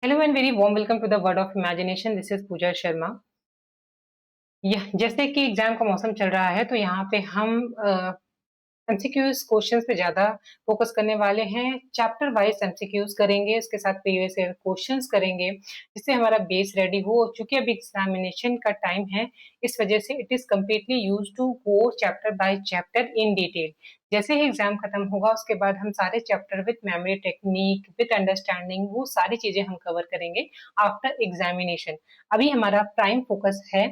Hello and very warm welcome to the Word of Imagination. This is Pooja Sharma. यह जैसे कि exam का मौसम चल रहा है तो यहाँ पे हम एमसीक्यूज क्वेश्चंस पे ज्यादा फोकस करने वाले हैं। चैप्टर वाइज एमसीक्यूज करेंगे, इसके साथ प्रीवियस ईयर क्वेश्चंस करेंगे जिससे हमारा बेस रेडी हो। चूंकि अभी एग्जामिनेशन का टाइम है, इस वजह से it is completely use to go chapter by chapter in detail. जैसे ही एग्जाम खत्म होगा उसके बाद हम सारे chapter with memory technique with understanding वो सारी चीजें हम कवर करेंगे आफ्टर एग्जामिनेशन। अभी हमारा प्राइम फोकस है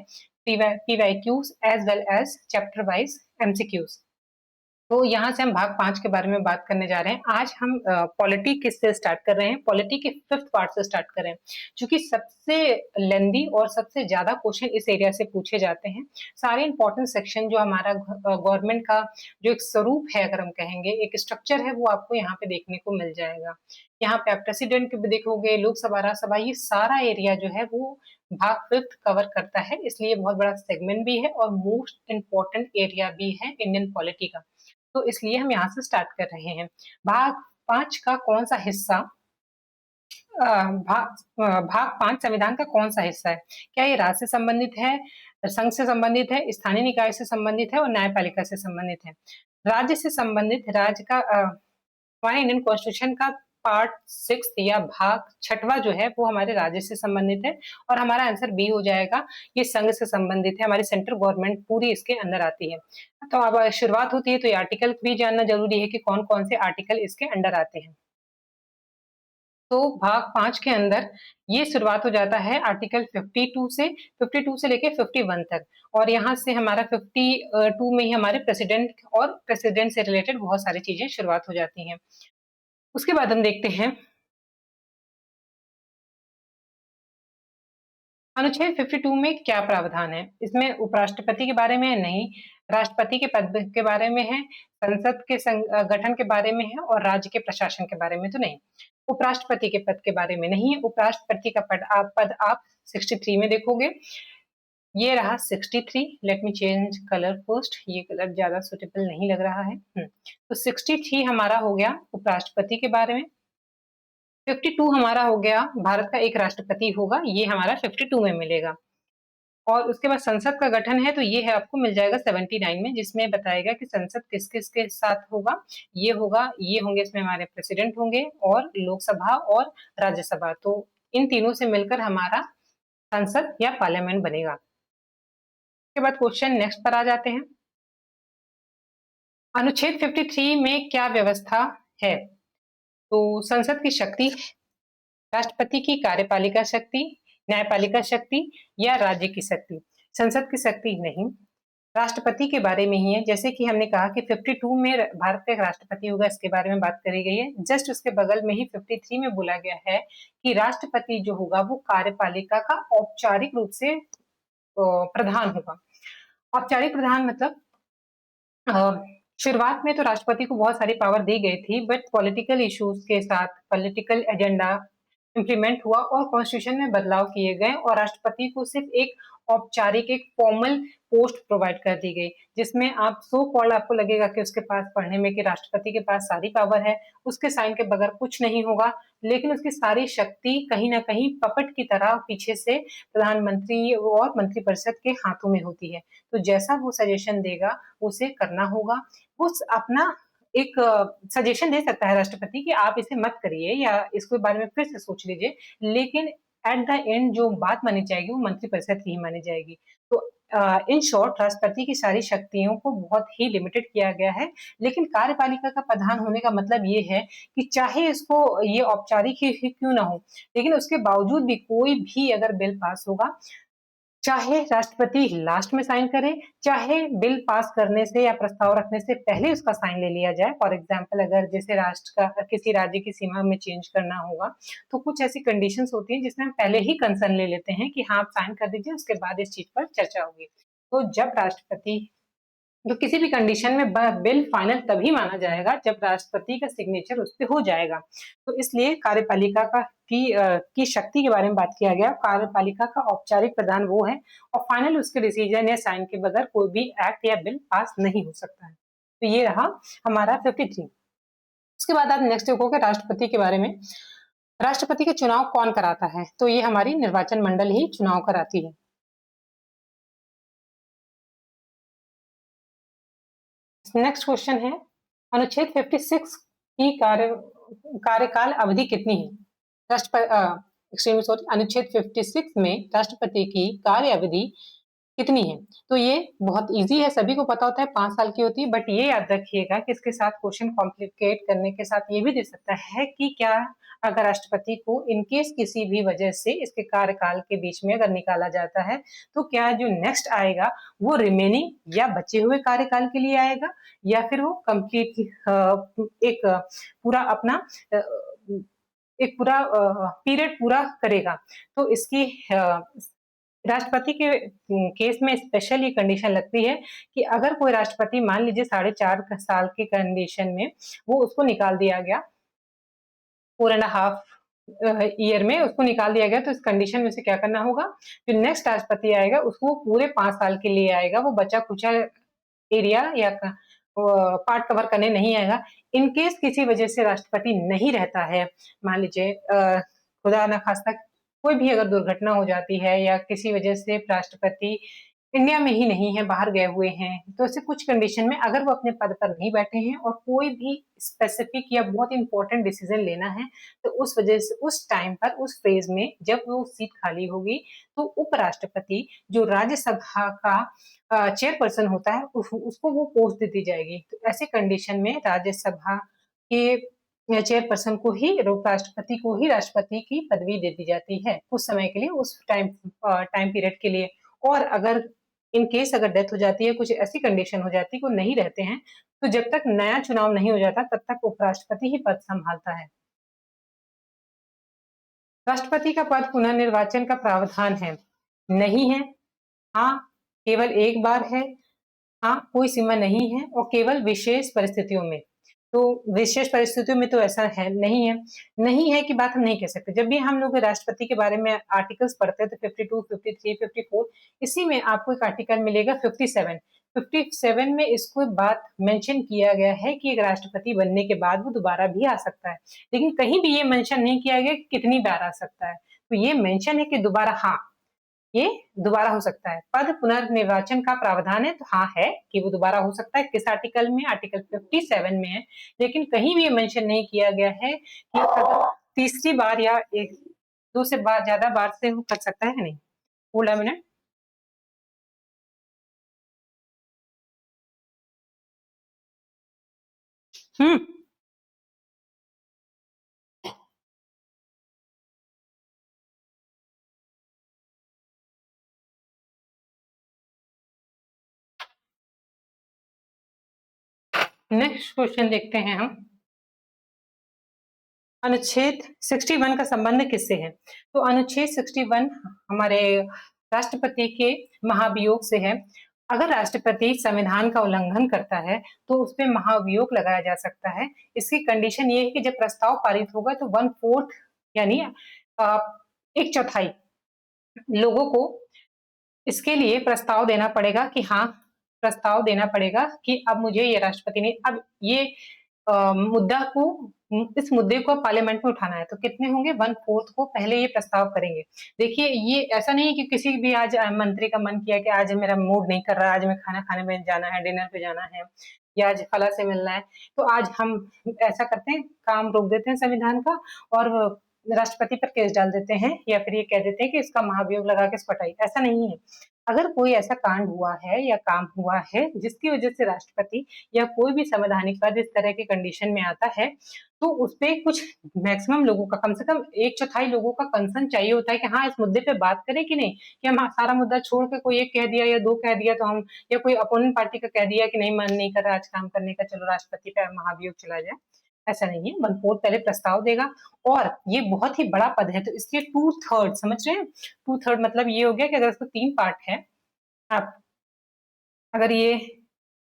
PYQs as well as chapter wise MCQs. तो यहाँ से हम भाग 5 के बारे में बात करने जा रहे हैं। आज हम पॉलिटी किससे स्टार्ट कर रहे हैं, पॉलिटी के 5th पार्ट से स्टार्ट कर रहे हैं, क्योंकि सबसे लेंदी और सबसे ज्यादा क्वेश्चन इस एरिया से पूछे जाते हैं। सारे इंपॉर्टेंट सेक्शन जो हमारा गवर्नमेंट का जो एक स्वरूप है, अगर हम कहेंगे एक स्ट्रक्चर है, वो आपको यहाँ पे देखने को मिल जाएगा। यहाँ पे आप प्रेसिडेंट भी देखोगे, लोकसभा राज्यसभा, ये सारा एरिया जो है वो भाग 5th कवर करता है, इसलिए बहुत बड़ा सेगमेंट भी है और मोस्ट इम्पोर्टेंट एरिया भी है इंडियन पॉलिटी का। तो इसलिए हम यहाँ से स्टार्ट कर रहे हैं। भाग 5 का कौन सा हिस्सा भाग 5 संविधान का कौन सा हिस्सा है? क्या ये राज्य से संबंधित है, संघ से संबंधित है, स्थानीय निकाय से संबंधित है और न्यायपालिका से संबंधित है? राज्य से संबंधित, राज्य का हमारे इंडियन कॉन्स्टिट्यूशन का पार्ट 6 या भाग 6वां जो है वो हमारे राज्य से संबंधित है और हमारा आंसर बी हो जाएगा। ये संघ से संबंधित है, हमारी सेंट्रल गवर्नमेंट पूरी इसके अंदर आती है। तो अब शुरुआत होती है तो ये आर्टिकल भी जानना जरूरी है कि कौन कौन से आर्टिकल इसके अंडर आते हैं। तो भाग 5 के अंदर ये शुरुआत हो जाता है आर्टिकल 52 से लेके 51 तक, और यहाँ से हमारा 52 में ही हमारे प्रेसिडेंट और प्रेसिडेंट से रिलेटेड बहुत सारी चीजें शुरुआत हो जाती हैं। उसके बाद हम देखते हैं अनुच्छेद 52 में क्या प्रावधान है। इसमें उपराष्ट्रपति के बारे में नहीं, राष्ट्रपति के पद के बारे में है, संसद के गठन के बारे में है और राज्य के प्रशासन के बारे में तो नहीं। उपराष्ट्रपति के पद के बारे में नहीं है। उपराष्ट्रपति का पद आप 63 में देखोगे। ये रहा 63। Let me change colour first, ये कलर ज्यादा सुटेबल नहीं लग रहा है। तो 63 हमारा हो गया उपराष्ट्रपति के बारे में। 52 हमारा हो गया भारत का एक राष्ट्रपति होगा, ये हमारा 52 में मिलेगा। और उसके बाद संसद का गठन है तो ये है आपको मिल जाएगा 79 में, जिसमें बताएगा कि संसद किस किस के साथ होगा। ये होगा, ये होंगे, इसमें हमारे प्रेसिडेंट होंगे और लोकसभा और राज्यसभा, तो इन तीनों से मिलकर हमारा संसद या पार्लियामेंट बनेगा। उसके बाद क्वेश्चन नेक्स्ट पर आ जाते हैं। अनुच्छेद 53 में क्या व्यवस्था है? तो संसद की शक्ति, राष्ट्रपति की कार्यपालिका शक्ति, न्यायपालिका शक्ति या राज्य की शक्ति। संसद की शक्ति नहीं, राष्ट्रपति के बारे में ही है। जैसे कि हमने कहा कि 52 में भारत का एक राष्ट्रपति होगा, इसके बारे में बात करी गई है। जस्ट उसके बगल में ही 53 में बोला गया है कि राष्ट्रपति जो होगा वो कार्यपालिका का औपचारिक रूप से प्रधान होगा। औपचारिक प्रधान मतलब शुरुआत में तो राष्ट्रपति को बहुत सारी पावर दी गई थी, बट पॉलिटिकल इश्यूज के साथ पॉलिटिकल एजेंडा इम्प्लीमेंट हुआ और कॉन्स्टिट्यूशन में बदलाव किए गए और राष्ट्रपति को सिर्फ एक औपचारिक, एक फॉर्मल पोस्ट प्रोवाइड कर दी गई, जिसमें आप सो कॉल्ड आपको लगेगा कि उसके पास पढ़ने में कि राष्ट्रपति के पास सारी पावर है, उसके साइन के बगैर कुछ नहीं होगा, लेकिन उसकी सारी शक्ति कहीं ना कहीं पपट की तरह पीछे से प्रधानमंत्री और मंत्रिपरिषद के हाथों में होती है। तो जैसा वो सजेशन देगा उसे करना होगा। वो अपना एक सजेशन दे सकता है राष्ट्रपति कि आप इसे मत करिए या इसके बारे में फिर से सोच लीजिए, लेकिन एट द एंड जो बात मानी जाएगी वो मंत्रिपरिषद की ही मानी जाएगी। तो इन शॉर्ट राष्ट्रपति की सारी शक्तियों को बहुत ही लिमिटेड किया गया है, लेकिन कार्यपालिका का प्रधान होने का मतलब ये है कि चाहे इसको ये औपचारिक ही क्यों ना हो, लेकिन उसके बावजूद भी कोई भी अगर बिल पास होगा, चाहे राष्ट्रपति लास्ट में साइन करे, चाहे बिल पास करने से या प्रस्ताव रखने से पहले उसका साइन ले लिया जाए। फॉर एग्जाम्पल अगर जैसे राष्ट्र का किसी राज्य की सीमा में चेंज करना होगा तो कुछ ऐसी कंडीशंस होती हैं जिसमें हम पहले ही कंसर्न ले लेते हैं कि हाँ आप साइन कर दीजिए, उसके बाद इस चीज पर चर्चा होगी। तो जब राष्ट्रपति, तो किसी भी कंडीशन में बिल फाइनल तभी माना जाएगा जब राष्ट्रपति का सिग्नेचर उस पर हो जाएगा। तो इसलिए कार्यपालिका की शक्ति के बारे में बात किया गया। कार्यपालिका का औपचारिक प्रधान वो है और फाइनल उसके डिसीजन या साइन के बगैर कोई भी एक्ट या बिल पास नहीं हो सकता है। तो ये रहा हमारा 53। उसके बाद आप नेक्स्ट देखोगे राष्ट्रपति के बारे में। राष्ट्रपति का चुनाव कौन कराता है? तो ये हमारी निर्वाचन मंडल ही चुनाव कराती है। नेक्स्ट क्वेश्चन है, अनुच्छेद 56 की कार्यकाल अवधि कितनी है? अनुच्छेद 56 में राष्ट्रपति की कार्य अवधि कितनी है? तो ये बहुत इजी है, सभी को पता होता है 5 साल की होती है, बट ये याद रखिएगा कि इसके साथ क्वेश्चन कॉम्प्लिकेट करने के साथ ये भी दे सकता है कि क्या अगर राष्ट्रपति को इन केस किसी भी वजह से इसके कार्यकाल के बीच में अगर निकाला जाता है, तो क्या जो नेक्स्ट आएगा वो रिमेनिंग या बचे हुए कार्यकाल के लिए आएगा, या फिर वो कंप्लीट एक पूरा अपना एक पूरा पीरियड पूरा करेगा। तो इसकी राष्ट्रपति के केस में स्पेशल ये कंडीशन लगती है कि अगर कोई राष्ट्रपति मान लीजिए 4.5 साल के कंडीशन में वो उसको निकाल दिया गया, 4.5 ईयर में उसको निकाल दिया गया, तो इस कंडीशन में से क्या करना होगा, जो नेक्स्ट राष्ट्रपति आएगा उसको पूरे 5 साल के लिए आएगा, वो बचा खुचा एरिया या पार्ट कवर करने नहीं आएगा। इन केस किसी वजह से राष्ट्रपति नहीं रहता है, मान लीजिए खुदा ना खास्ता कोई भी अगर दुर्घटना हो जाती है या किसी वजह से राष्ट्रपति इंडिया में ही नहीं है, बाहर गए हुए हैं, तो ऐसे कुछ कंडीशन में अगर वो अपने पद पर नहीं बैठे हैं और कोई भी स्पेसिफिक या बहुत इंपॉर्टेंट डिसीजन लेना है, तो उस वजह से उस टाइम पर उस फेज में जब वो सीट खाली होगी, तो उपराष्ट्रपति जो राज्यसभा का चेयरपर्सन होता है उसको वो पोस्ट दे दी जाएगी। तो ऐसे कंडीशन में राज्यसभा के चेयरपर्सन को ही, राष्ट्रपति को ही राष्ट्रपति की पदवी दे दी जाती है कुछ समय के लिए, उस टाइम पीरियड के लिए। और अगर इन केस अगर डेथ हो जाती है, कुछ ऐसी कंडीशन हो जाती है, वो नहीं रहते हैं, तो जब तक नया चुनाव नहीं हो जाता तब तक उपराष्ट्रपति ही पद संभालता है। राष्ट्रपति का पद पुनर्निर्वाचन का प्रावधान है? नहीं है, हाँ केवल एक बार है, हाँ कोई सीमा नहीं है, और केवल विशेष परिस्थितियों में। तो विशेष परिस्थितियों में तो ऐसा है नहीं है, नहीं है की बात हम नहीं कह सकते। जब भी हम लोग राष्ट्रपति के बारे में आर्टिकल्स पढ़ते हैं तो 52, 53, 54, इसी में आपको एक आर्टिकल मिलेगा 57। 57 में इसको बात मेंशन किया गया है कि एक राष्ट्रपति बनने के बाद वो दोबारा भी आ सकता है, लेकिन कहीं भी ये मेंशन नहीं किया गया कि कितनी बार आ सकता है। तो ये मेंशन है कि दोबारा, हाँ ये दोबारा हो सकता है। पद पुनर्निर्वाचन का प्रावधान है, तो हाँ है कि वो दोबारा हो सकता है। किस आर्टिकल में? आर्टिकल 57 में है, लेकिन कहीं भी ये मेंशन नहीं किया गया है कि अगर तीसरी बार या एक दो से ज्यादा बार से वो कर सकता है नहीं। Hold a minute. Next question देखते हैं हम। अनुच्छेद 61 का संबंध किससे है? तो अनुच्छेद 61 हमारे राष्ट्रपति के महाभियोग से है। अगर राष्ट्रपति संविधान का उल्लंघन करता है तो उस पर महाभियोग लगाया जा सकता है। इसकी कंडीशन ये है कि जब प्रस्ताव पारित होगा तो 1/4 यानी 1/4 लोगों को इसके लिए प्रस्ताव देना पड़ेगा कि हाँ, प्रस्ताव देना पड़ेगा कि अब मुझे ये राष्ट्रपति ने अब ये मुद्दा को इस मुद्दे को पार्लियामेंट में उठाना है, तो कितने होंगे? 1/4 को पहले ये प्रस्ताव करेंगे। देखिए ये ऐसा नहीं है कि किसी भी आज मंत्री का मन किया कि आज मेरा मूड नहीं कर रहा, आज मैं खाना खाने में जाना है, डिनर पे जाना है या आज फला से मिलना है, तो आज हम ऐसा करते हैं, काम रोक देते हैं संविधान का और राष्ट्रपति पर केस डाल देते हैं या फिर ये कह देते हैं कि इसका महाभियोग लगा के इसको हटाइए। ऐसा नहीं है। अगर कोई ऐसा कांड हुआ है या काम हुआ है जिसकी वजह से राष्ट्रपति या कोई भी संवैधानिक पद इस तरह के कंडीशन में आता है, तो उसपे कुछ मैक्सिमम लोगों का, कम से कम 1/4 लोगों का कंसर्न चाहिए होता है कि हाँ, इस मुद्दे पे बात करें कि नहीं, कि हम सारा मुद्दा छोड़ के कोई एक कह दिया या दो कह दिया तो हम, या कोई अपोनेंट पार्टी का कह दिया कि नहीं मन नहीं कर रहा आज काम करने का, चलो राष्ट्रपति पे महाभियोग चला जाए। ऐसा नहीं है। 1/4 पहले प्रस्ताव देगा और ये बहुत ही बड़ा पद है, तो इसलिए 2/3 समझ रहे हैं? 2/3 मतलब ये हो गया कि अगर इसको 3 पार्ट है, आप अगर ये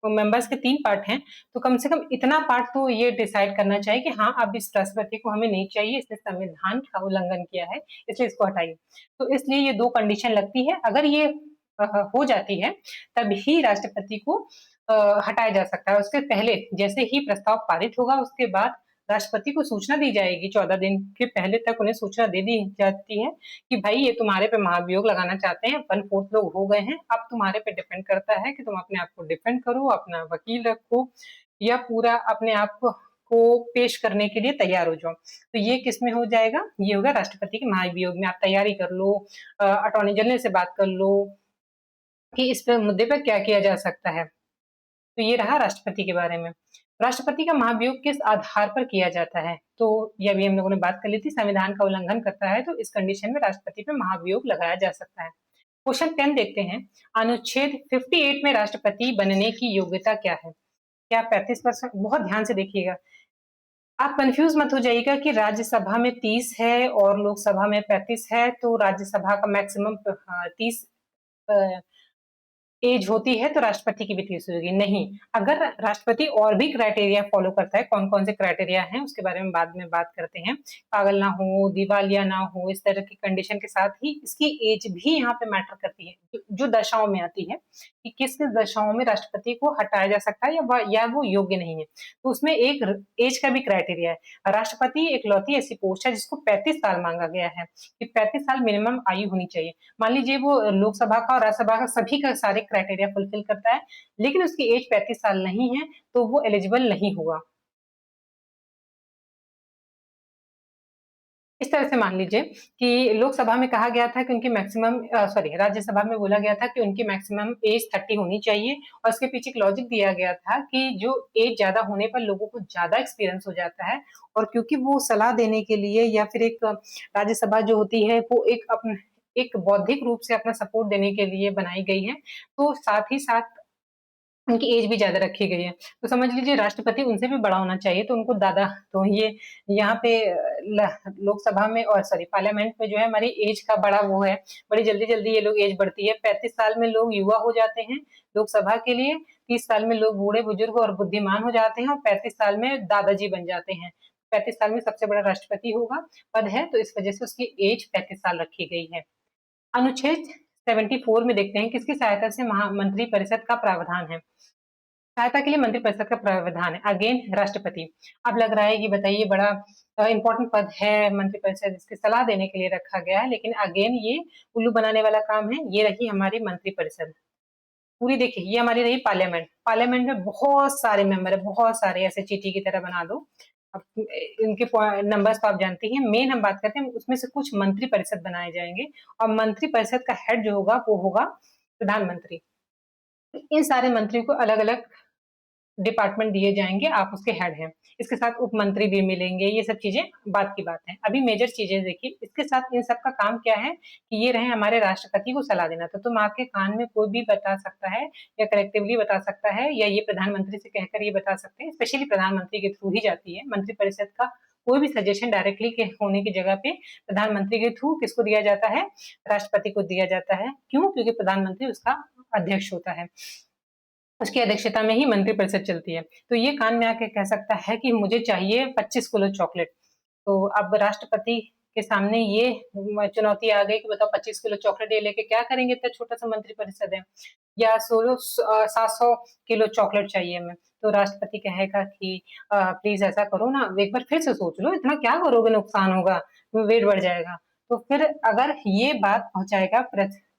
मेंबर्स के 3 पार्ट हैं, तो कम से कम इतना पार्ट तो ये डिसाइड करना चाहिए कि हाँ, अब इस राष्ट्रपति को हमें नहीं चाहिए, इसने संविधान का उल्लंघन किया है, इसलिए इसको हटाइए। तो इसलिए ये 2 कंडीशन लगती है। अगर ये हो जाती है, तभी राष्ट्रपति को हटाया जा सकता है। उसके पहले जैसे ही प्रस्ताव पारित होगा, उसके बाद राष्ट्रपति को सूचना दी जाएगी, 14 दिन के पहले तक उन्हें सूचना दे दी जाती है कि भाई ये तुम्हारे पे महाभियोग लगाना चाहते हैं, 1/4 लोग हो गए हैं, अब तुम्हारे पे डिपेंड करता है कि तुम अपने आप को डिफेंड करो, अपना वकील रखो या पूरा अपने आप को पेश करने के लिए तैयार हो जाओ। तो ये किस में हो जाएगा? ये होगा राष्ट्रपति के महाभियोग में। आप तैयारी कर लो, अटॉर्नी जनरल से बात कर लो कि इस पे मुद्दे पर क्या किया जा सकता है। तो ये रहा राष्ट्रपति के बारे में। राष्ट्रपति का महाभियोग किस आधार पर किया जाता है? तो ये अभी हम लोगों ने बात कर ली थी, संविधान का उल्लंघन करता है तो इस कंडीशन में राष्ट्रपति पे महाभियोग लगाया जा सकता है। क्वेश्चन 10 देखते हैं। अनुच्छेद 58 में राष्ट्रपति बनने की योग्यता क्या है? क्या 35%? बहुत ध्यान से देखिएगा। आप कंफ्यूज मत हो जाइएगा कि राज्यसभा में 30 है और लोकसभा में 35 है, तो राज्यसभा का मैक्सिमम 30 एज होती है तो राष्ट्रपति की भी 30 होगी। नहीं, अगर राष्ट्रपति और भी क्राइटेरिया फॉलो करता है, कौन कौन से क्राइटेरिया हैं उसके बारे में बाद में बात करते हैं। पागल ना हो, दिवालिया ना हो, इस तरह की कंडीशन के साथ ही इसकी एज भी यहाँ पे मैटर करती है, जो दशाओं में आती है कि किस किस दशाओं में राष्ट्रपति को हटाया जा सकता है या वो योग्य नहीं है, तो उसमें एक एज का भी क्राइटेरिया है। राष्ट्रपति एक लौती ऐसी पोस्ट है जिसको 35 साल मांगा गया है कि 35 साल मिनिमम आयु होनी चाहिए। मान लीजिए वो लोकसभा का और राज्यसभा का सभी का सारे क्राइटेरिया फुलफिल करता है, लेकिन उसकी एज 35 साल नहीं है तो वो एलिजिबल नहीं होगा। इस तरह से मान लीजिए कि लोकसभा में कहा गया था कि उनकी मैक्सिमम राज्यसभा में बोला गया था कि उनकी मैक्सिमम एज 30 होनी चाहिए और उसके पीछे एक लॉजिक दिया गया था कि जो एज ज्यादा होने पर लोगों को ज्यादा एक्सपीरियंस हो जाता है और क्योंकि वो सलाह देने के लिए या फिर एक राज्यसभा जो होती है वो एक बौद्धिक रूप से अपना सपोर्ट देने के लिए बनाई गई है, तो साथ ही साथ उनकी एज भी ज्यादा रखी गई है। तो समझ लीजिए राष्ट्रपति उनसे भी बड़ा होना चाहिए, तो उनको दादा तो ये यहाँ पे लोकसभा में और पार्लियामेंट में जो है हमारी एज का बड़ा वो है, बड़ी जल्दी जल्दी ये लोग एज बढ़ती है। 35 साल में लोग युवा हो जाते हैं लोकसभा के लिए, 30 साल में लोग बूढ़े बुजुर्ग और बुद्धिमान हो जाते हैं और 35 साल में दादाजी बन जाते हैं। 35 साल में सबसे बड़ा राष्ट्रपति होगा पद है, तो इस वजह से उसकी एज 35 साल रखी गई है। अनुच्छेद 74 में देखते हैं किसकी सहायता से मंत्री परिषद का प्रावधान है। सहायता के लिए मंत्रिपरिषद का प्रावधान है, अगेन राष्ट्रपति। अब लग रहा है कि बताइए बड़ा इंपॉर्टेंट पद है मंत्रिपरिषद, इसकी सलाह देने के लिए रखा गया है, लेकिन अगेन ये उल्लू बनाने वाला काम है। ये रही हमारी मंत्रिपरिषद पूरी। देखिए ये हमारी रही पार्लियामेंट। पार्लियामेंट में बहुत सारे मेंबर है, बहुत सारे, ऐसे चीटी की तरह बना दो। अब इनके नंबर्स तो आप जानते हैं। मेन हम बात करते हैं उसमें से कुछ मंत्री परिषद बनाए जाएंगे और मंत्री परिषद का हेड जो होगा वो होगा प्रधानमंत्री। इन सारे मंत्री को अलग अलग डिपार्टमेंट दिए जाएंगे, आप उसके हेड हैं। इसके साथ उप मंत्री भी मिलेंगे, ये सब चीजें बात की बात है। अभी मेजर चीजें देखिए, इसके साथ इन सब का काम क्या है कि ये रहे हमारे राष्ट्रपति को सलाह देना। तो तुम आके कान में कोई भी बता सकता है या कलेक्टिवली बता सकता है या ये प्रधानमंत्री से कहकर ये बता सकते हैं, स्पेशली प्रधानमंत्री के थ्रू ही जाती है मंत्रिपरिषद का कोई भी सजेशन डायरेक्टली के होने की जगह पे प्रधानमंत्री के थ्रू किसको दिया जाता है? राष्ट्रपति को दिया जाता है। क्यों? क्योंकि प्रधानमंत्री उसका अध्यक्ष होता है, उसकी अध्यक्षता में ही मंत्रिपरिषद चलती है। तो ये कान में आके कह सकता है कि मुझे चाहिए 25 किलो चॉकलेट। तो अब राष्ट्रपति के सामने ये चुनौती आ गई कि बताओ 25 किलो चॉकलेट ये लेके क्या करेंगे, इतना छोटा सा मंत्रिपरिषद है। या 700 किलो चॉकलेट चाहिए हमें, तो राष्ट्रपति कहेगा कि प्लीज ऐसा करो ना, एक बार फिर से सोच लो, इतना क्या करोगे, नुकसान होगा, वेट बढ़ जाएगा। तो फिर अगर ये बात पहुंचाएगा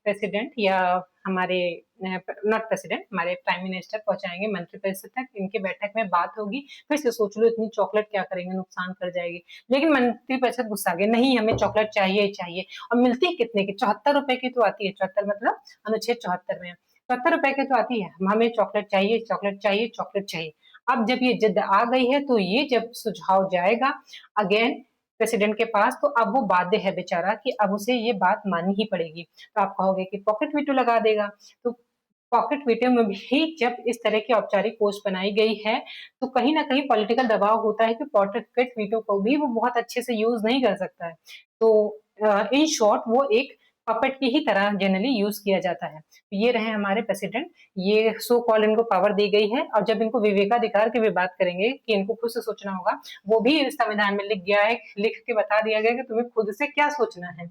प्रेसिडेंट या हमारे नॉट प्रेसिडेंट, हमारे प्राइम मिनिस्टर पहुंचाएंगे मंत्रिपरिषद तक, इनके बैठक में बात होगी, फिर से सोच लो इतनी चॉकलेट क्या करेंगे, नुकसान कर जाएगी। लेकिन मंत्रिपरिषद गुस्सा गए, नहीं हमें चॉकलेट चाहिए ही चाहिए। और मिलती है कितने की? 74 रुपए की तो आती है। 74 मतलब अनुच्छेद 74 में 74 रुपए की तो आती है। हमें चॉकलेट चाहिए, चॉकलेट चाहिए, चॉकलेट चाहिए। अब जब ये जिद आ गई है तो ये जब सुझाव जाएगा अगेन प्रेसिडेंट के पास, तो अब वो बाध्य है बेचारा कि अब उसे ये बात माननी ही पड़ेगी। तो आप कहोगे कि पॉकेट वीटो लगा देगा। तो पॉकेट वीटो में भी जब इस तरह की औपचारिक पोस्ट बनाई गई है तो कहीं ना कहीं पॉलिटिकल दबाव होता है कि पॉकेट वीटो को भी वो बहुत अच्छे से यूज नहीं कर सकता है। तो इन शॉर्ट वो एक पपेट की ही तरह जनरली यूज किया जाता है। तो ये रहे हमारे प्रेसिडेंट, ये सो कॉल इनको पावर दी गई है। और जब इनको विवेकाधिकार की भी बात करेंगे कि इनको खुद से सोचना होगा, वो भी संविधान में लिख गया है, लिख के बता दिया गया कि तुम्हें खुद से क्या सोचना है।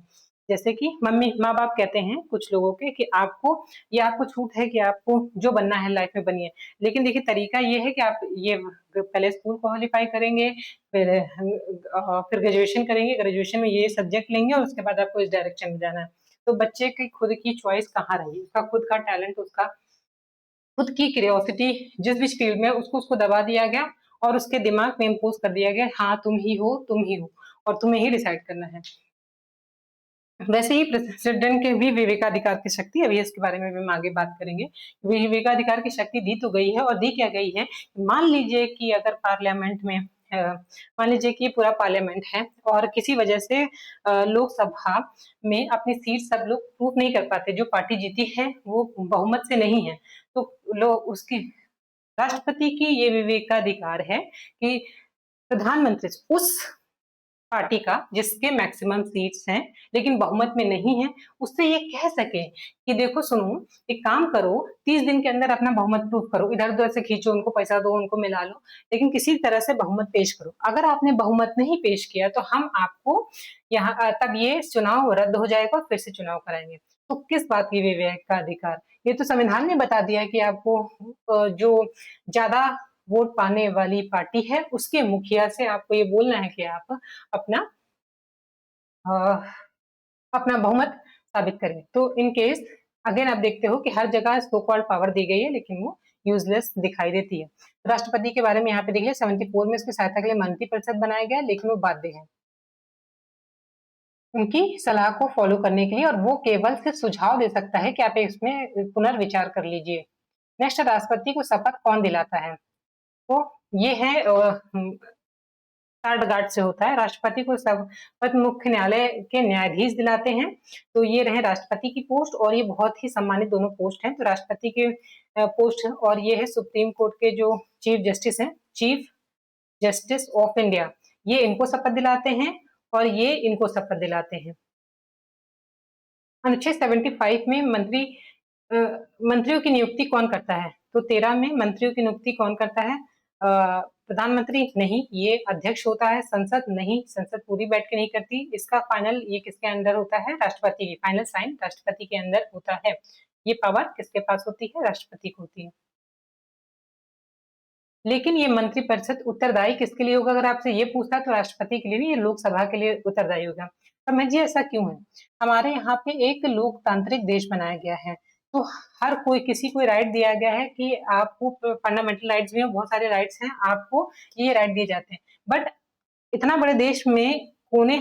जैसे कि मम्मी माँ बाप कहते हैं कुछ लोगों के कि आपको ये आपको छूट है कि आपको जो बनना है लाइफ में बनिए, लेकिन देखिए तरीका ये है कि आप ये पहले स्कूल क्वालिफाई करेंगे, फिर ग्रेजुएशन करेंगे, ग्रेजुएशन में ये सब्जेक्ट लेंगे और उसके बाद आपको इस डायरेक्शन में जाना है। तो बच्चे की खुद की चॉइस कहाँ रही, उसका खुद का टैलेंट, उसका खुद की क्यूरियोसिटी जिस भी फील्ड में उसको उसको दबा दिया गया और उसके दिमाग में इम्पोज कर दिया गया, हाँ तुम ही हो और तुम्हें ही डिसाइड करना है। वैसे ही प्रेसिडेंट के भी विवेकाधिकार की शक्ति, अभी इसके बारे में भी हम आगे बात करेंगे। विवेकाधिकार की शक्ति दी तो गई है और दी क्या गई है, मान लीजिए कि अगर पार्लियामेंट में मान लीजिए कि पूरा पार्लियामेंट है और किसी वजह से लोकसभा में अपनी सीट सब लोग प्रूव नहीं कर पाते, जो पार्टी जीती है वो बहुमत से नहीं है, तो लोग उसकी राष्ट्रपति की ये विवेकाधिकार है कि प्रधानमंत्री उस पार्टी का जिसके मैक्सिमम सीट्स हैं लेकिन बहुमत में नहीं है, उससे ये कह सके कि देखो सुनो, एक काम करो, 30 दिन के अंदर अपना बहुमत प्रूफ करो, इधर उधर से खींचो, उनको पैसा दो, उनको मिला लो, लेकिन किसी तरह से बहुमत पेश करो। अगर आपने बहुमत नहीं पेश किया तो हम आपको यहाँ तब ये चुनाव रद्द हो जाएगा और फिर से चुनाव कराएंगे। तो किस बात की विवेक का अधिकार, ये तो संविधान ने बता दिया कि आपको जो ज्यादा वोट पाने वाली पार्टी है उसके मुखिया से आपको ये बोलना है कि आप अपना अपना बहुमत साबित करें। तो इन केस अगेन आप देखते हो कि हर जगह सो कॉल्ड पावर दी गई है लेकिन वो यूजलेस दिखाई देती है। राष्ट्रपति के बारे में यहाँ पे देख लिया, 74 में इसकी सहायता के लिए मंत्रिपरिषद बनाया गया लेकिन वो बाध्य है उनकी सलाह को फॉलो करने के लिए, और वो केवल सिर्फ सुझाव दे सकता है कि आप इसमें पुनर्विचार कर लीजिए। नेक्स्ट, राष्ट्रपति को शपथ कौन दिलाता है, तो ये है थर्ड गार्ड से होता है। राष्ट्रपति को शपथ मुख्य न्यायालय के न्यायाधीश दिलाते हैं। तो ये रहे राष्ट्रपति की पोस्ट और ये बहुत ही सम्मानित दोनों पोस्ट हैं। तो राष्ट्रपति के पोस्ट और ये है सुप्रीम कोर्ट के जो चीफ जस्टिस हैं, चीफ जस्टिस ऑफ इंडिया, ये इनको शपथ दिलाते हैं और ये इनको शपथ दिलाते हैं। अनुच्छेद 75 में मंत्रियों की नियुक्ति कौन करता है, तो 13 में मंत्रियों की नियुक्ति कौन करता है, प्रधानमंत्री नहीं, ये अध्यक्ष होता है। संसद नहीं, संसद पूरी बैठ के नहीं करती। इसका फाइनल ये किसके अंदर होता है, राष्ट्रपति की, फाइनल साइन राष्ट्रपति के अंदर होता है। ये पावर किसके पास होती है, राष्ट्रपति को होती है। लेकिन ये मंत्रिपरिषद उत्तरदायी किसके लिए होगा, अगर आपसे ये पूछता तो राष्ट्रपति के लिए नहीं, ये लोकसभा के लिए उत्तरदायी होगा। समझिए ऐसा क्यों है, हमारे यहाँ पे एक लोकतांत्रिक देश बनाया गया है, तो हर कोई किसी को राइट दिया गया है कि आपको फंडामेंटल राइट्स भी हैं, बहुत सारे राइट्स हैं, आपको ये राइट दिए जाते हैं। बट इतना बड़े देश में कोने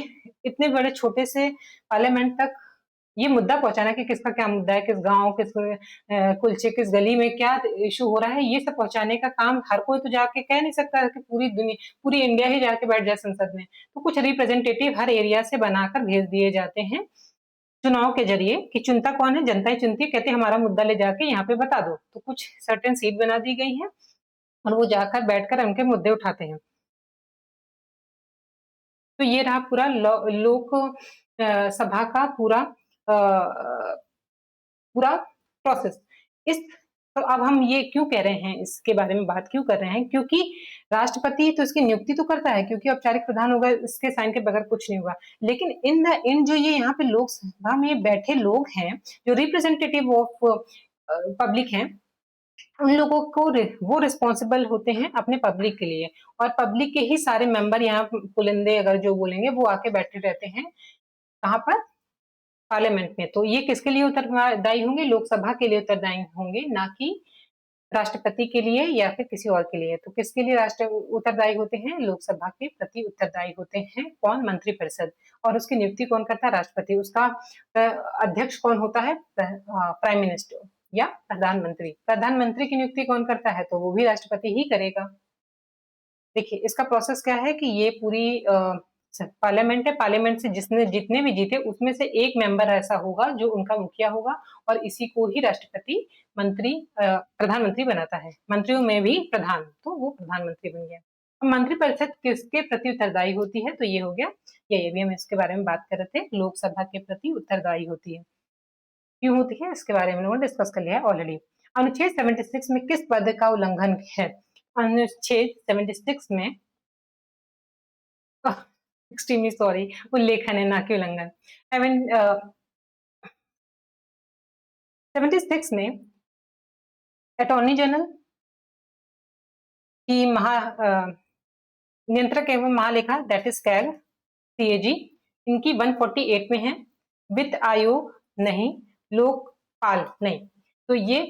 इतने बड़े छोटे से पार्लियामेंट तक ये मुद्दा पहुंचाना कि किसका क्या मुद्दा है, किस गांव, किस कुलचे, किस गली में क्या इशू हो रहा है, ये सब पहुंचाने का काम हर कोई तो जाके कह नहीं सकता कि पूरी दुनिया, पूरी इंडिया ही जाके बैठ जाए संसद में। तो कुछ रिप्रेजेंटेटिव हर एरिया से बनाकर भेज दिए जाते हैं चुनाव के जरिए, कि चुनता कौन है, जनता ही चुनती है, कहते हमारा मुद्दा ले जाके यहाँ पे बता दो। तो कुछ सर्टेन सीट बना दी गई है और वो जाकर बैठकर उनके मुद्दे उठाते हैं। तो ये रहा पूरा लोक सभा का पूरा प्रोसेस। इस तो अब हम ये क्यों कह रहे हैं, इसके बारे में बात क्यों कर रहे हैं, क्योंकि राष्ट्रपति तो इसकी नियुक्ति तो करता है, क्योंकि औपचारिक प्रधान होगा, इसके साइन के बगैर कुछ नहीं होगा। लेकिन इन द एंड जो ये यहाँ पे लोकसभा में बैठे लोग हैं, जो रिप्रेजेंटेटिव ऑफ पब्लिक हैं, उन लोगों को वो रिस्पॉन्सिबल होते हैं अपने पब्लिक के लिए, और पब्लिक के ही सारे मेंबर यहाँ पुलिंदे अगर जो बोलेंगे वो आके बैठे रहते हैं कहाँ पर, पार्लियामेंट में। तो ये किसके लिए उत्तरदायी होंगे, लोकसभा के लिए उत्तरदायी होंगे, ना कि राष्ट्रपति के लिए या फिर किसी और के लिए। तो किसके लिए राष्ट्र उत्तरदायी होते हैं, लोकसभा के प्रति उत्तरदायी होते हैं कौन, मंत्रिपरिषद। और उसकी नियुक्ति कौन करता है, राष्ट्रपति। उसका अध्यक्ष कौन होता है, प्राइम मिनिस्टर या प्रधानमंत्री। प्रधानमंत्री की नियुक्ति कौन करता है, तो वो भी राष्ट्रपति ही करेगा। देखिए इसका प्रोसेस क्या है कि ये पूरी पार्लियामेंट है, पार्लियामेंट से जिसने जितने भी जीते उसमें से एक मेंबर ऐसा होगा जो उनका मुखिया होगा, और इसी को ही राष्ट्रपति प्रधानमंत्री बनाता है। मंत्रियों में भी प्रधान, तो वो प्रधानमंत्री बन गया। अब मंत्रिपरिषद किसके प्रति उत्तरदायी होती है, तो ये हो गया, ये भी हम इसके बारे में बात कर रहे थे, लोकसभा के प्रति उत्तरदायी होती है। क्यों होती है, इसके बारे में लोगों ने डिस्कस कर लिया है ऑलरेडी। अनुच्छेद 76 में किस पद का उल्लंघन है, अनुच्छेद 76 में एक्सट्रीमली सॉरी, उल्लेखन है ना कि उल्लंघन। आई मीन 76 में अटॉर्नी जनरल की नियंत्रक एवं महालेखा दैट इज कैग सीएजी, इनकी 148 में है। वित्त आयोग नहीं, लोकपाल नहीं। तो ये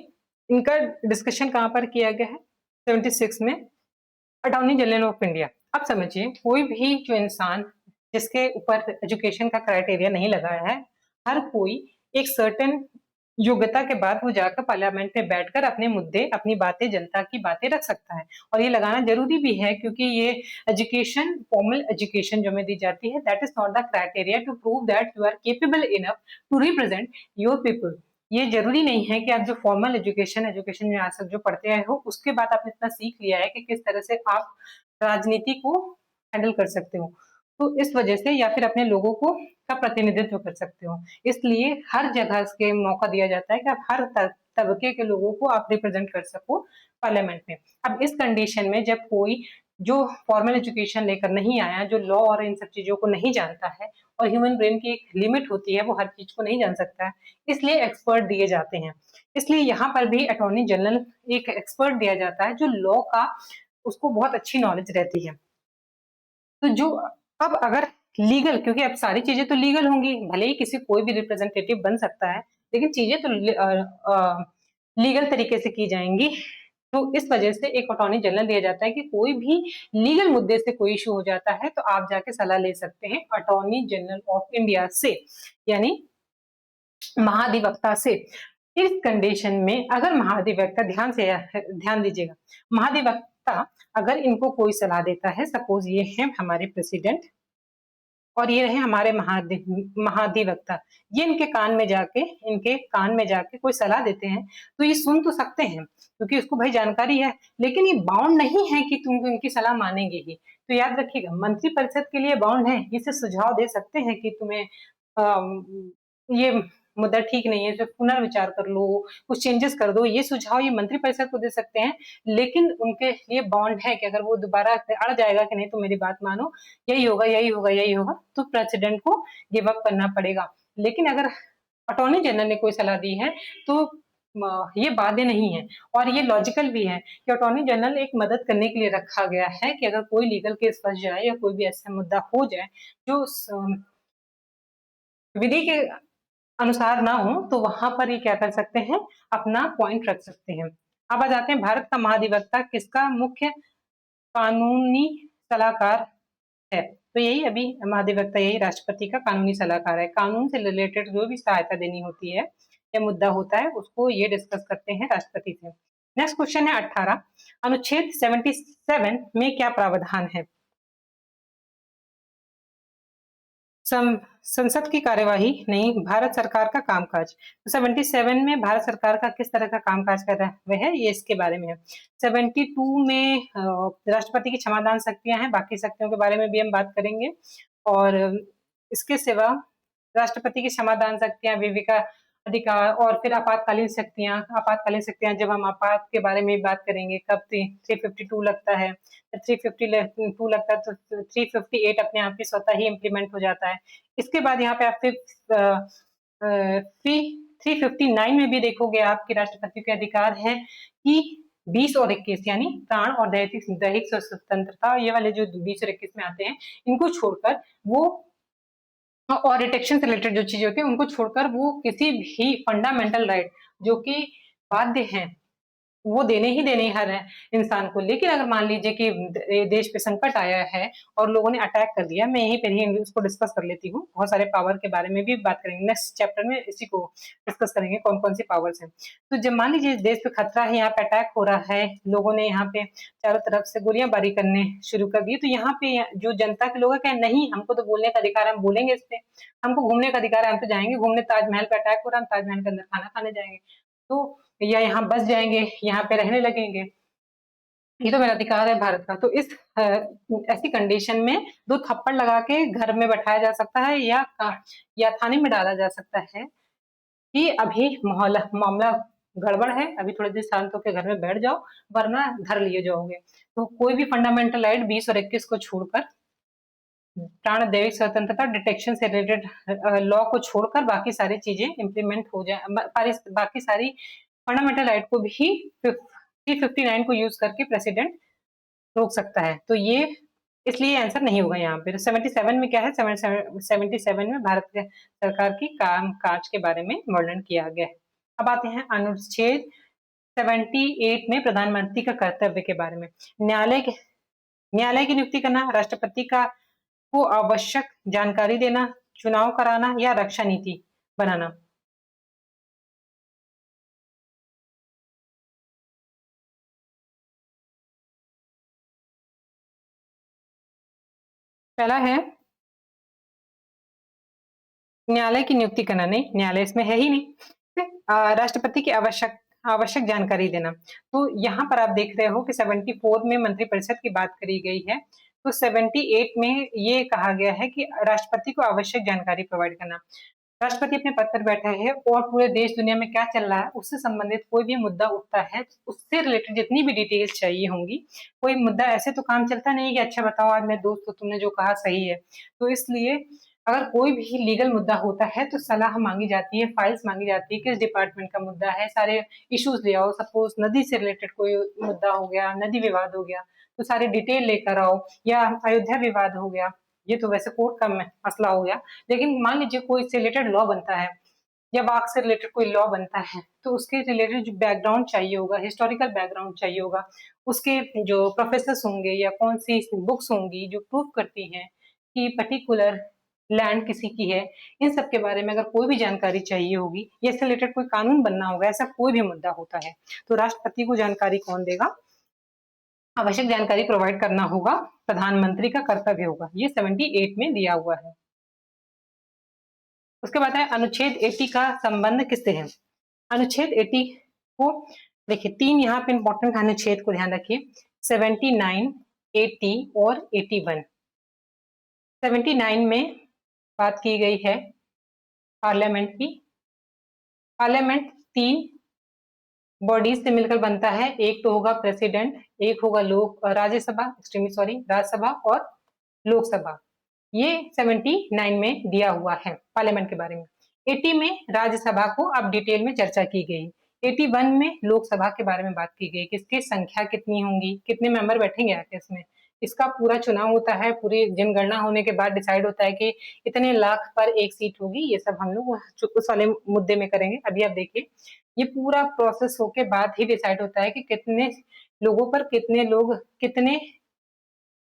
इनका डिस्कशन कहां पर किया गया है? 76 में अटॉर्नी जनरल ऑफ इंडिया। अब समझिए, कोई भी जो इंसान जिसके ऊपर एजुकेशन का क्राइटेरिया नहीं लगाया है, हर कोई एक सर्टेन योग्यता के बाद वो जाकर पार्लियामेंट में बैठकर अपने मुद्दे, अपनी बातें, जनता की बातें रख सकता है। और ये लगाना जरूरी भी है, क्योंकि ये एजुकेशन, फॉर्मल एजुकेशन जो हमें दी जाती है, that is not the criteria to prove that you are capable enough to represent your people. ये जरूरी नहीं है कि आप जो फॉर्मल एजुकेशन में आज तक जो पढ़ते आए हो, उसके बाद आपने इतना सीख लिया है कि किस तरह से आप राजनीति को हैंडल कर सकते हो। तो इस वजह से, या फिर अपने लोगों को का प्रतिनिधित्व कर सकते हो, इसलिए हर जगह के मौका दिया जाता है कि आप हर तबके के लोगों को आप रिप्रेजेंट कर सको पार्लियामेंट में। अब इस कंडीशन में जब कोई जो फॉर्मल एजुकेशन लेकर नहीं आया, जो लॉ और इन सब चीजों को नहीं जानता है, और ह्यूमन ब्रेन की एक लिमिट होती है, वो हर चीज को नहीं जान सकता है, इसलिए एक्सपर्ट दिए जाते हैं। इसलिए यहाँ पर भी अटॉर्नी जनरल एक एक्सपर्ट दिया जाता है जो लॉ का, उसको बहुत अच्छी नॉलेज रहती है। तो जो अब अगर लीगल, क्योंकि अब सारी चीजें तो लीगल होंगी, भले ही किसी कोई भी रिप्रेजेंटेटिव बन सकता है, लेकिन चीजें तो लीगल तरीके से की जाएंगी। तो इस वजह से एक अटॉर्नी जनरल दिया जाता है कि कोई भी लीगल मुद्दे से कोई इशू हो जाता है तो आप जाके सलाह ले सकते हैं अटॉर्नी जनरल ऑफ इंडिया से, यानी महाधिवक्ता से। इस कंडीशन में अगर महाधिवक्ता, ध्यान दीजिएगा, महाधिवक्ता अगर इनको कोई सलाह देता है, सपोज ये है हमारे प्रेसिडेंट और ये रहे हमारे महाधिवक्ता, ये इनके कान में जाके कोई सलाह देते हैं, तो ये सुन तो सकते हैं क्योंकि उसको भाई जानकारी है, लेकिन ये बाउंड नहीं है कि तुम इनकी सलाह मानेंगे ही। तो याद रखिएगा, मंत्रिपरिषद के लिए बाउंड है, इसे सुझाव दे सकते हैं कि तुम्हें ये मुद्दा ठीक नहीं है, तो पुनर्विचार कर लो, कुछ चेंजेस कर दो, ये सुझाव ये मंत्रिपरिषद को दे सकते हैं। लेकिन उनके लिए बॉन्ड है कि अगर वो दोबारा अड़ जाएगा कि नहीं तो मेरी बात मानो, यही होगा यही होगा यही होगा, तो प्रेसिडेंट को गिव अप करना पड़ेगा। लेकिन अगर अटॉर्नी जनरल ने कोई सलाह दी है तो ये बाध्य नहीं है, और ये लॉजिकल भी है कि अटॉर्नी जनरल एक मदद करने के लिए रखा गया है कि अगर कोई लीगल केस फंस जाए या कोई भी ऐसा मुद्दा हो जाए जो विधि के अनुसार ना हो, तो वहां पर ये क्या कर सकते हैं, अपना पॉइंट रख सकते हैं। अब आ जाते हैं, भारत का महाधिवक्ता किसका मुख्य कानूनी सलाहकार है? तो यही अभी महाधिवक्ता, यही राष्ट्रपति का कानूनी सलाहकार है। कानून से रिलेटेड जो भी सहायता देनी होती है या मुद्दा होता है, उसको ये डिस्कस करते हैं राष्ट्रपति से। नेक्स्ट क्वेश्चन है 18, अनुच्छेद 77 में क्या प्रावधान है? संसद की कार्यवाही नहीं, भारत सरकार का कामकाज। तो 77 में भारत सरकार का किस तरह का कामकाज कर रहा है, ये इसके बारे में है। 72 में राष्ट्रपति की क्षमादान शक्तियां हैं, बाकी शक्तियों के बारे में भी हम बात करेंगे। और इसके सिवा राष्ट्रपति की क्षमादान शक्तियां, विवेका अधिकार, और फिर आपातकालीन शक्तियां जब हम आपात के बारे में बात करेंगे, कब 352 लगता है, 352 लगता है तो 358 अपने आप ही स्वतः ही इम्प्लीमेंट हो जाता है। इसके बाद यहाँ पे आप फिर 359 में भी देखोगे आपके राष्ट्रपति के अधिकार है कि 20 और 21 यानी प्राण और दैहिक स्वतंत्रता, ये वाले जो 20 और 21 में आते हैं, इनको छोड़कर वो, और डिटेक्शन से रिलेटेड जो चीजें होती है उनको छोड़कर, वो किसी भी फंडामेंटल राइट जो कि बाध्य हैं वो देने ही देने हर इंसान को। लेकिन अगर मान लीजिए कि देश पे संकट आया है और लोगों ने अटैक कर दिया, मैं यहीं पर ही उसको डिस्कस कर लेती हूँ, बहुत सारे पावर के बारे में भी बात करेंगे, नेक्स्ट चैप्टर में इसी को डिस्कस करेंगे कौन कौन सी पावर्स हैं। तो जब मान लीजिए देश पे खतरा है, यहाँ पे अटैक हो रहा है, लोगों ने यहाँ पे चारों तरफ से गोलियांबारी करने शुरू कर दी, तो यहाँ पे जो जनता के लोग हैं, नहीं हमको तो बोलने का अधिकार है, हम बोलेंगे इस पे, हमको घूमने का अधिकार है, हम तो जाएंगे घूमने, ताजमहल पे अटैक हो रहा है, हम ताजमहल के अंदर खाना खाने जाएंगे, तो या यहाँ बस जाएंगे, यहाँ पे रहने लगेंगे, ये तो मेरा अधिकार है भारत का। तो इस ऐसी कंडीशन में 2 थप्पड़ लगा के घर में बैठाया जा सकता है, या थाने में डाला जा सकता है कि अभी मामला गड़बड़ है, अभी थोड़ी देर शांत होकर घर में बैठ जाओ, वरना धर लिए जाओगे। तो कोई भी फंडामेंटल राइट 20 और 21 को छोड़कर प्राण दैविक स्वतंत्रता डिटेक्शन से रिलेटेड लॉ को छोड़कर बाकी सारी चीजें इम्प्लीमेंट हो जाए, बाकी सारी फंडामेंटल राइट को भी 359 को यूज करके प्रेसिडेंट रोक सकता है। तो ये इसलिए आंसर नहीं होगा यहाँ पे। तो 77 में क्या है, 77 में भारत के सरकार की काम काज के बारे में वर्णन किया गया है। अब आते हैं अनुच्छेद 78 में प्रधानमंत्री का कर्तव्य के बारे में। न्यायालय की नियुक्ति करना, राष्ट्रपति का को आवश्यक जानकारी देना, चुनाव कराना या रक्षा नीति बनाना। पहला है न्यायालय की नियुक्ति करना, नहीं न्यायालय इसमें है ही नहीं। राष्ट्रपति की आवश्यक आवश्यक जानकारी देना, तो यहाँ पर आप देख रहे हो कि 74 में मंत्रिपरिषद की बात करी गई है, तो 78 में ये कहा गया है कि राष्ट्रपति को आवश्यक जानकारी प्रोवाइड करना। राष्ट्रपति अपने पद पर बैठा है और पूरे देश दुनिया में क्या चल रहा है उससे संबंधित कोई भी मुद्दा उठता है, उससे रिलेटेड जितनी भी डिटेल्स चाहिए होंगी, कोई मुद्दा ऐसे तो काम चलता नहीं है कि अच्छा बताओ आज मैं दोस्त, तो तुमने जो कहा सही है। तो इसलिए अगर कोई भी लीगल मुद्दा होता है तो सलाह मांगी जाती है, फाइल्स मांगी जाती है, किस डिपार्टमेंट का मुद्दा है, सारे इश्यूज ले आओ। सपोज नदी से रिलेटेड कोई मुद्दा हो गया, नदी विवाद हो गया, तो सारी डिटेल लेकर आओ, या अयोध्या विवाद हो गया, ये तो वैसे कोर्ट का मसला हो गया, लेकिन मान लीजिए कोई से रिलेटेड लॉ बनता है या वाक से रिलेटेड कोई लॉ बनता है, तो उसके रिलेटेड जो बैकग्राउंड चाहिए होगा, हिस्टोरिकल बैकग्राउंड चाहिए होगा, उसके जो प्रोफेसर होंगे या कौन सी बुक्स होंगी जो प्रूव करती हैं कि पर्टिकुलर लैंड किसी की है, इन सब के बारे में अगर कोई भी जानकारी चाहिए होगी या इससे रिलेटेड कोई कानून बनना होगा, ऐसा कोई भी मुद्दा होता है, तो राष्ट्रपति को जानकारी कौन देगा, आवश्यक जानकारी प्रोवाइड करना होगा, प्रधानमंत्री का कर्तव्य होगा। ये 78 में दिया हुआ है। उसके बाद है अनुच्छेद 80 का संबंध किससे है। अनुच्छेद 80 को देखिए, तीन यहाँ पे इंपॉर्टेंट अनुच्छेद को ध्यान रखिए, 79, 80 और 81। 79 में बात की गई है पार्लियामेंट की। पार्लियामेंट तीन बॉडीज से मिलकर बनता है, एक तो होगा प्रेसिडेंट, एक होगा राज्यसभा, राज्यसभा और लोकसभा। ये 79 में दिया हुआ है पार्लियामेंट के बारे में। 80 में राज्यसभा को अब डिटेल में चर्चा की गई। 81 में लोकसभा के बारे में बात की गई, किसकी संख्या कितनी होंगी, कितने मेंबर बैठेंगे आके इसमें, इसका पूरा चुनाव होता है, पूरी जनगणना होने के बाद डिसाइड होता है कि इतने लाख पर एक सीट होगी। ये सब हम लोग उस वाले मुद्दे में करेंगे। अभी आप देखिए, ये पूरा प्रोसेस होके बाद ही डिसाइड होता है कि कितने लोगों पर कितने लोग, कितने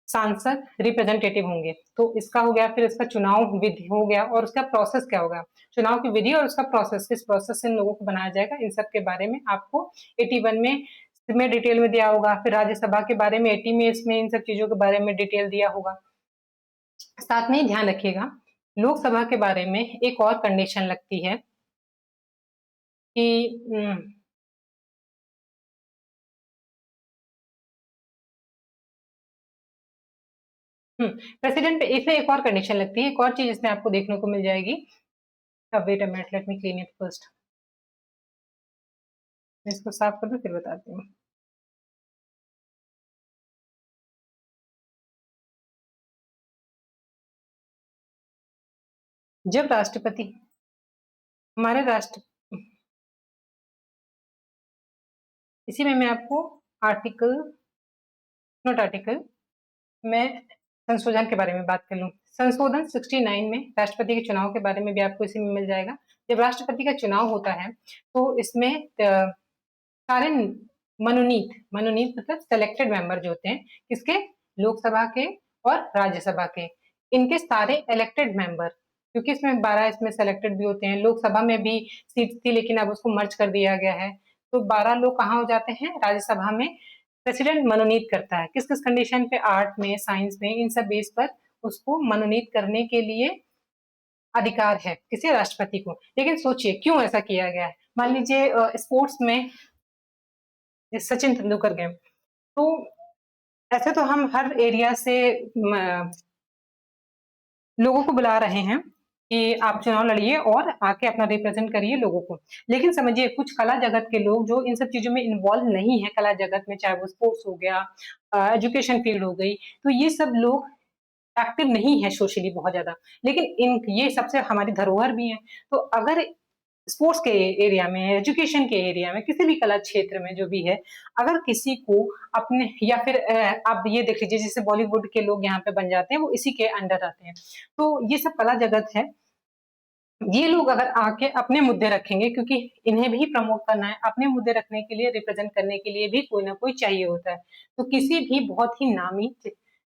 सांसद रिप्रेजेंटेटिव होंगे। तो इसका हो गया, फिर इसका चुनाव विधि हो गया, और उसका प्रोसेस क्या होगा, चुनाव की विधि और उसका प्रोसेस, किस प्रोसेस से इन लोगों को बनाया जाएगा, इन सब के बारे में आपको 81 में डिटेल में दिया होगा। फिर राज्यसभा के बारे में 80 में इसमें इन सब चीजों के बारे में डिटेल दिया होगा। साथ में ध्यान रखिएगा, लोकसभा के बारे में एक और कंडीशन लगती है कि प्रेसिडेंट पे इसमें एक और कंडीशन लगती है, एक और चीज इसमें आपको देखने को मिल जाएगी। अब wait a minute, let me clean it first. इसको साफ कर दूं फिर बताती हूँ। जब राष्ट्रपति, हमारे राष्ट्र, इसी में मैं आपको आर्टिकल, नोट आर्टिकल, मैं संशोधन के बारे में बात कर लूं। संशोधन 69 में राष्ट्रपति के चुनाव के बारे में भी आपको इसी में मिल जाएगा। जब राष्ट्रपति का चुनाव होता है तो इसमें सारे मनोनीत मनोनीत मतलब सेलेक्टेड मेंबर जो होते हैं, किसके, लोकसभा के और राज्यसभा के, इनके सारे इलेक्टेड मेंबर, क्योंकि इसमें 12 इसमें सेलेक्टेड भी होते हैं। लोकसभा में भी सीट थी लेकिन अब उसको मर्ज कर दिया गया है, तो 12 लोग कहाँ हो जाते हैं, राज्यसभा में। प्रेसिडेंट मनोनीत करता है, किस किस कंडीशन पे, आर्ट में, साइंस में, इन सब बेस पर उसको मनोनीत करने के लिए अधिकार है किसी राष्ट्रपति को। लेकिन सोचिए क्यों ऐसा किया गया है। मान लीजिए स्पोर्ट्स में सचिन तेंदुलकर गए, तो ऐसे तो हम हर एरिया से लोगों को बुला रहे हैं कि आप चुनाव लड़िए और आके अपना रिप्रेजेंट करिए लोगों को। लेकिन समझिए कुछ कला जगत के लोग जो इन सब चीजों में इन्वॉल्व नहीं है, कला जगत में, चाहे वो स्पोर्ट्स हो गया, एजुकेशन फील्ड हो गई, तो ये सब लोग एक्टिव नहीं है सोशली बहुत ज्यादा, लेकिन इन ये सबसे हमारी धरोहर भी है। तो अगर स्पोर्ट्स के एरिया में, एजुकेशन के एरिया में, किसी भी कला क्षेत्र में जो भी है, अगर किसी को अपने या फिर आप ये देख लीजिए जैसे बॉलीवुड के लोग यहाँ पे बन जाते हैं, वो इसी के अंडर आते हैं। तो ये सब कला जगत है, ये लोग अगर आके अपने मुद्दे रखेंगे, क्योंकि इन्हें भी प्रमोट करना है, अपने मुद्दे रखने के लिए, रिप्रेजेंट करने के लिए भी कोई ना कोई चाहिए होता है। तो किसी भी बहुत ही नामी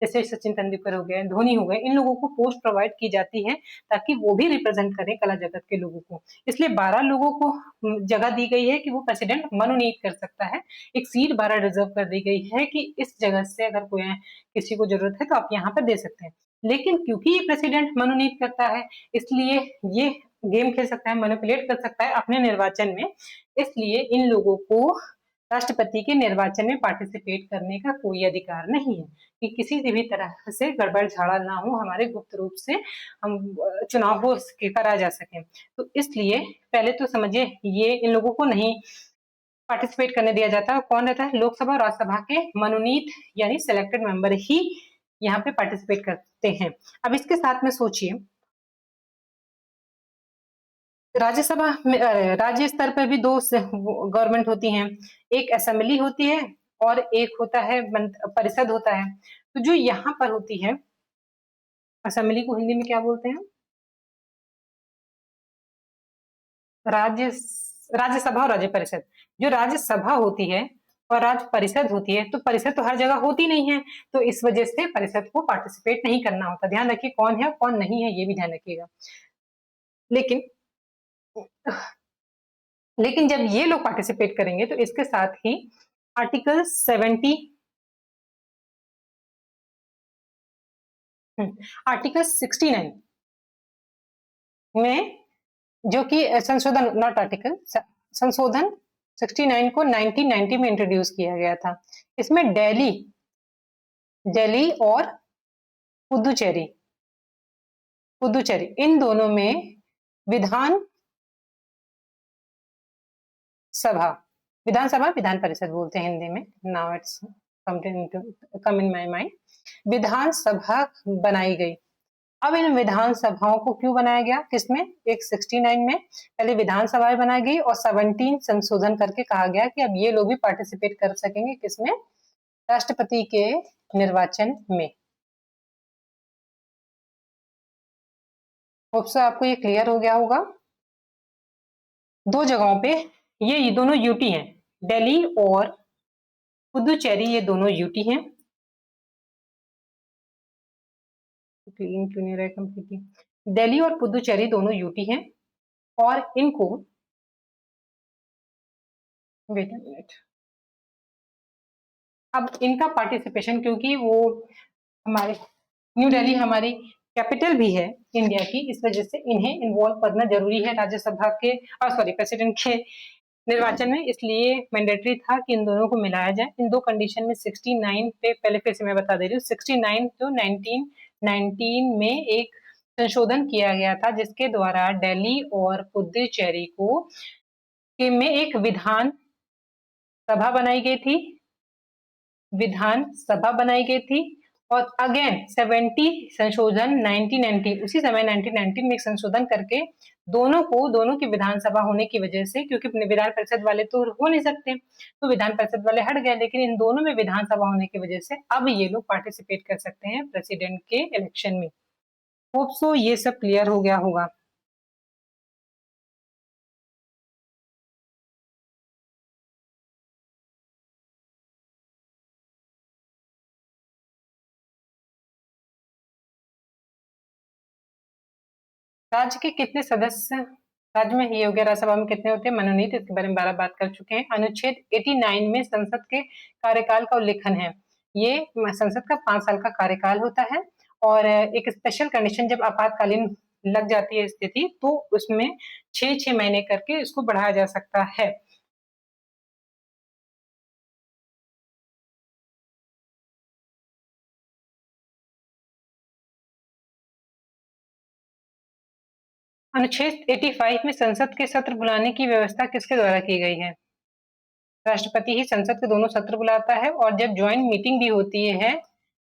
जैसे सचिन तेंदुलकर हो गए, धोनी हो गए, इन लोगों को पोस्ट प्रोवाइड की जाती है ताकि वो भी रिप्रेजेंट करें कला जगत के लोगों को। इसलिए 12 लोगों को जगह दी गई है कि वो प्रेसिडेंट मनोनीत कर सकता है। एक सीट 12 रिजर्व कर दी गई है कि इस जगह से अगर कोई किसी को जरूरत है तो आप यहाँ पर दे सकते हैं। लेकिन क्योंकि ये प्रेसिडेंट मनोनीत करता है, इसलिए ये गेम खेल सकता है, मैनिपुलेट कर सकता है अपने निर्वाचन में। इसलिए इन लोगों को राष्ट्रपति के निर्वाचन में पार्टिसिपेट करने का कोई अधिकार नहीं है कि किसी भी तरह से गड़बड़ झाड़ा ना हो, हमारे गुप्त रूप से हम चुनाव हो करा जा सके। तो इसलिए पहले तो समझिए ये इन लोगों को नहीं पार्टिसिपेट करने दिया जाता है। कौन रहता है? लोकसभा और राज्यसभा के मनोनीत यानी सिलेक्टेड मेंबर ही यहाँ पे पार्टिसिपेट करते हैं। अब इसके साथ में सोचिए राज्यसभा में राज्य स्तर पर भी दो गवर्नमेंट होती हैं, एक असेंबली होती है और एक होता है परिषद होता है। तो जो यहाँ पर होती है असेंबली को हिंदी में क्या बोलते हैं? राज्य राज्यसभा और राज्य परिषद। जो राज्यसभा होती है और राज्य परिषद होती है, तो परिषद तो हर जगह होती नहीं है, तो इस वजह से परिषद को पार्टिसिपेट नहीं करना होता। ध्यान रखिए कौन है और कौन नहीं है, ये भी ध्यान रखिएगा। लेकिन लेकिन जब ये लोग पार्टिसिपेट करेंगे तो इसके साथ ही आर्टिकल 70 आर्टिकल 69 में जो कि संशोधन नॉट आर्टिकल संशोधन 69 को 1990 में इंट्रोड्यूस किया गया था। इसमें दिल्ली और पुदुचेरी पुदुचेरी इन दोनों में विधानसभा विधान परिषद बोलते हैं हिंदी में। Now it's come in my mind. विधानसभा बनाई गई। अब इन विधानसभाओं को क्यों बनाया गया? किसमें? एक 69 में पहले विधानसभाएं बनाई गई और 17 संशोधन करके कहा गया कि अब ये लोग भी पार्टिसिपेट कर सकेंगे किसमें? राष्ट्रपति के निर्वाचन में। होप सो आपको ये क्लियर हो गया होगा। दो जगहों पे ये दोनों यूटी हैं, दिल्ली और पुदुचेरी, ये दोनों यूटी हैं। क्यों नहीं रहा कंप्लीटली? दिल्ली और पुदुचेरी दोनों यूटी हैं और इनको वेट अ मिनट। अब इनका पार्टिसिपेशन, क्योंकि वो हमारे न्यू दिल्ली हमारी कैपिटल भी है इंडिया की, इस वजह से इन्हें इन्वॉल्व करना जरूरी है राज्यसभा के प्रेसिडेंट के निर्वाचन में। इसलिए मैंडेटरी था कि इन दोनों को मिलाया जाए। इन दो कंडीशन में 69 पे पहले फिर से मैं बता दे रही हूँ, 69 तो 1919 में एक संशोधन किया गया था जिसके द्वारा दिल्ली और पुदुचेरी को के में एक विधान सभा बनाई गई थी, और अगेन 70 संशोधन 1990, उसी समय 1990 में एक संशोधन करके दोनों की विधानसभा होने की वजह से, क्योंकि विधान परिषद वाले तो हो नहीं सकते तो विधान परिषद वाले हट गए, लेकिन इन दोनों में विधानसभा होने की वजह से अब ये लोग पार्टिसिपेट कर सकते हैं प्रेसिडेंट के इलेक्शन में। होप सो ये सब क्लियर हो गया होगा। राज्य के कितने सदस्य राज्य में ये हो गया, राज्यसभा में कितने होते हैं मनोनीत, इसके बारे में 12 बात कर चुके हैं। अनुच्छेद 89 में संसद के कार्यकाल का उल्लेखन है। ये संसद का 5 साल का कार्यकाल होता है और एक स्पेशल कंडीशन जब आपातकालीन लग जाती है स्थिति तो उसमें 6 महीने करके इसको बढ़ाया जा सकता है। अनुच्छेद 85 में संसद के सत्र बुलाने की व्यवस्था किसके द्वारा की गई है? राष्ट्रपति ही संसद के दोनों सत्र बुलाता है और जब ज्वाइंट मीटिंग भी होती है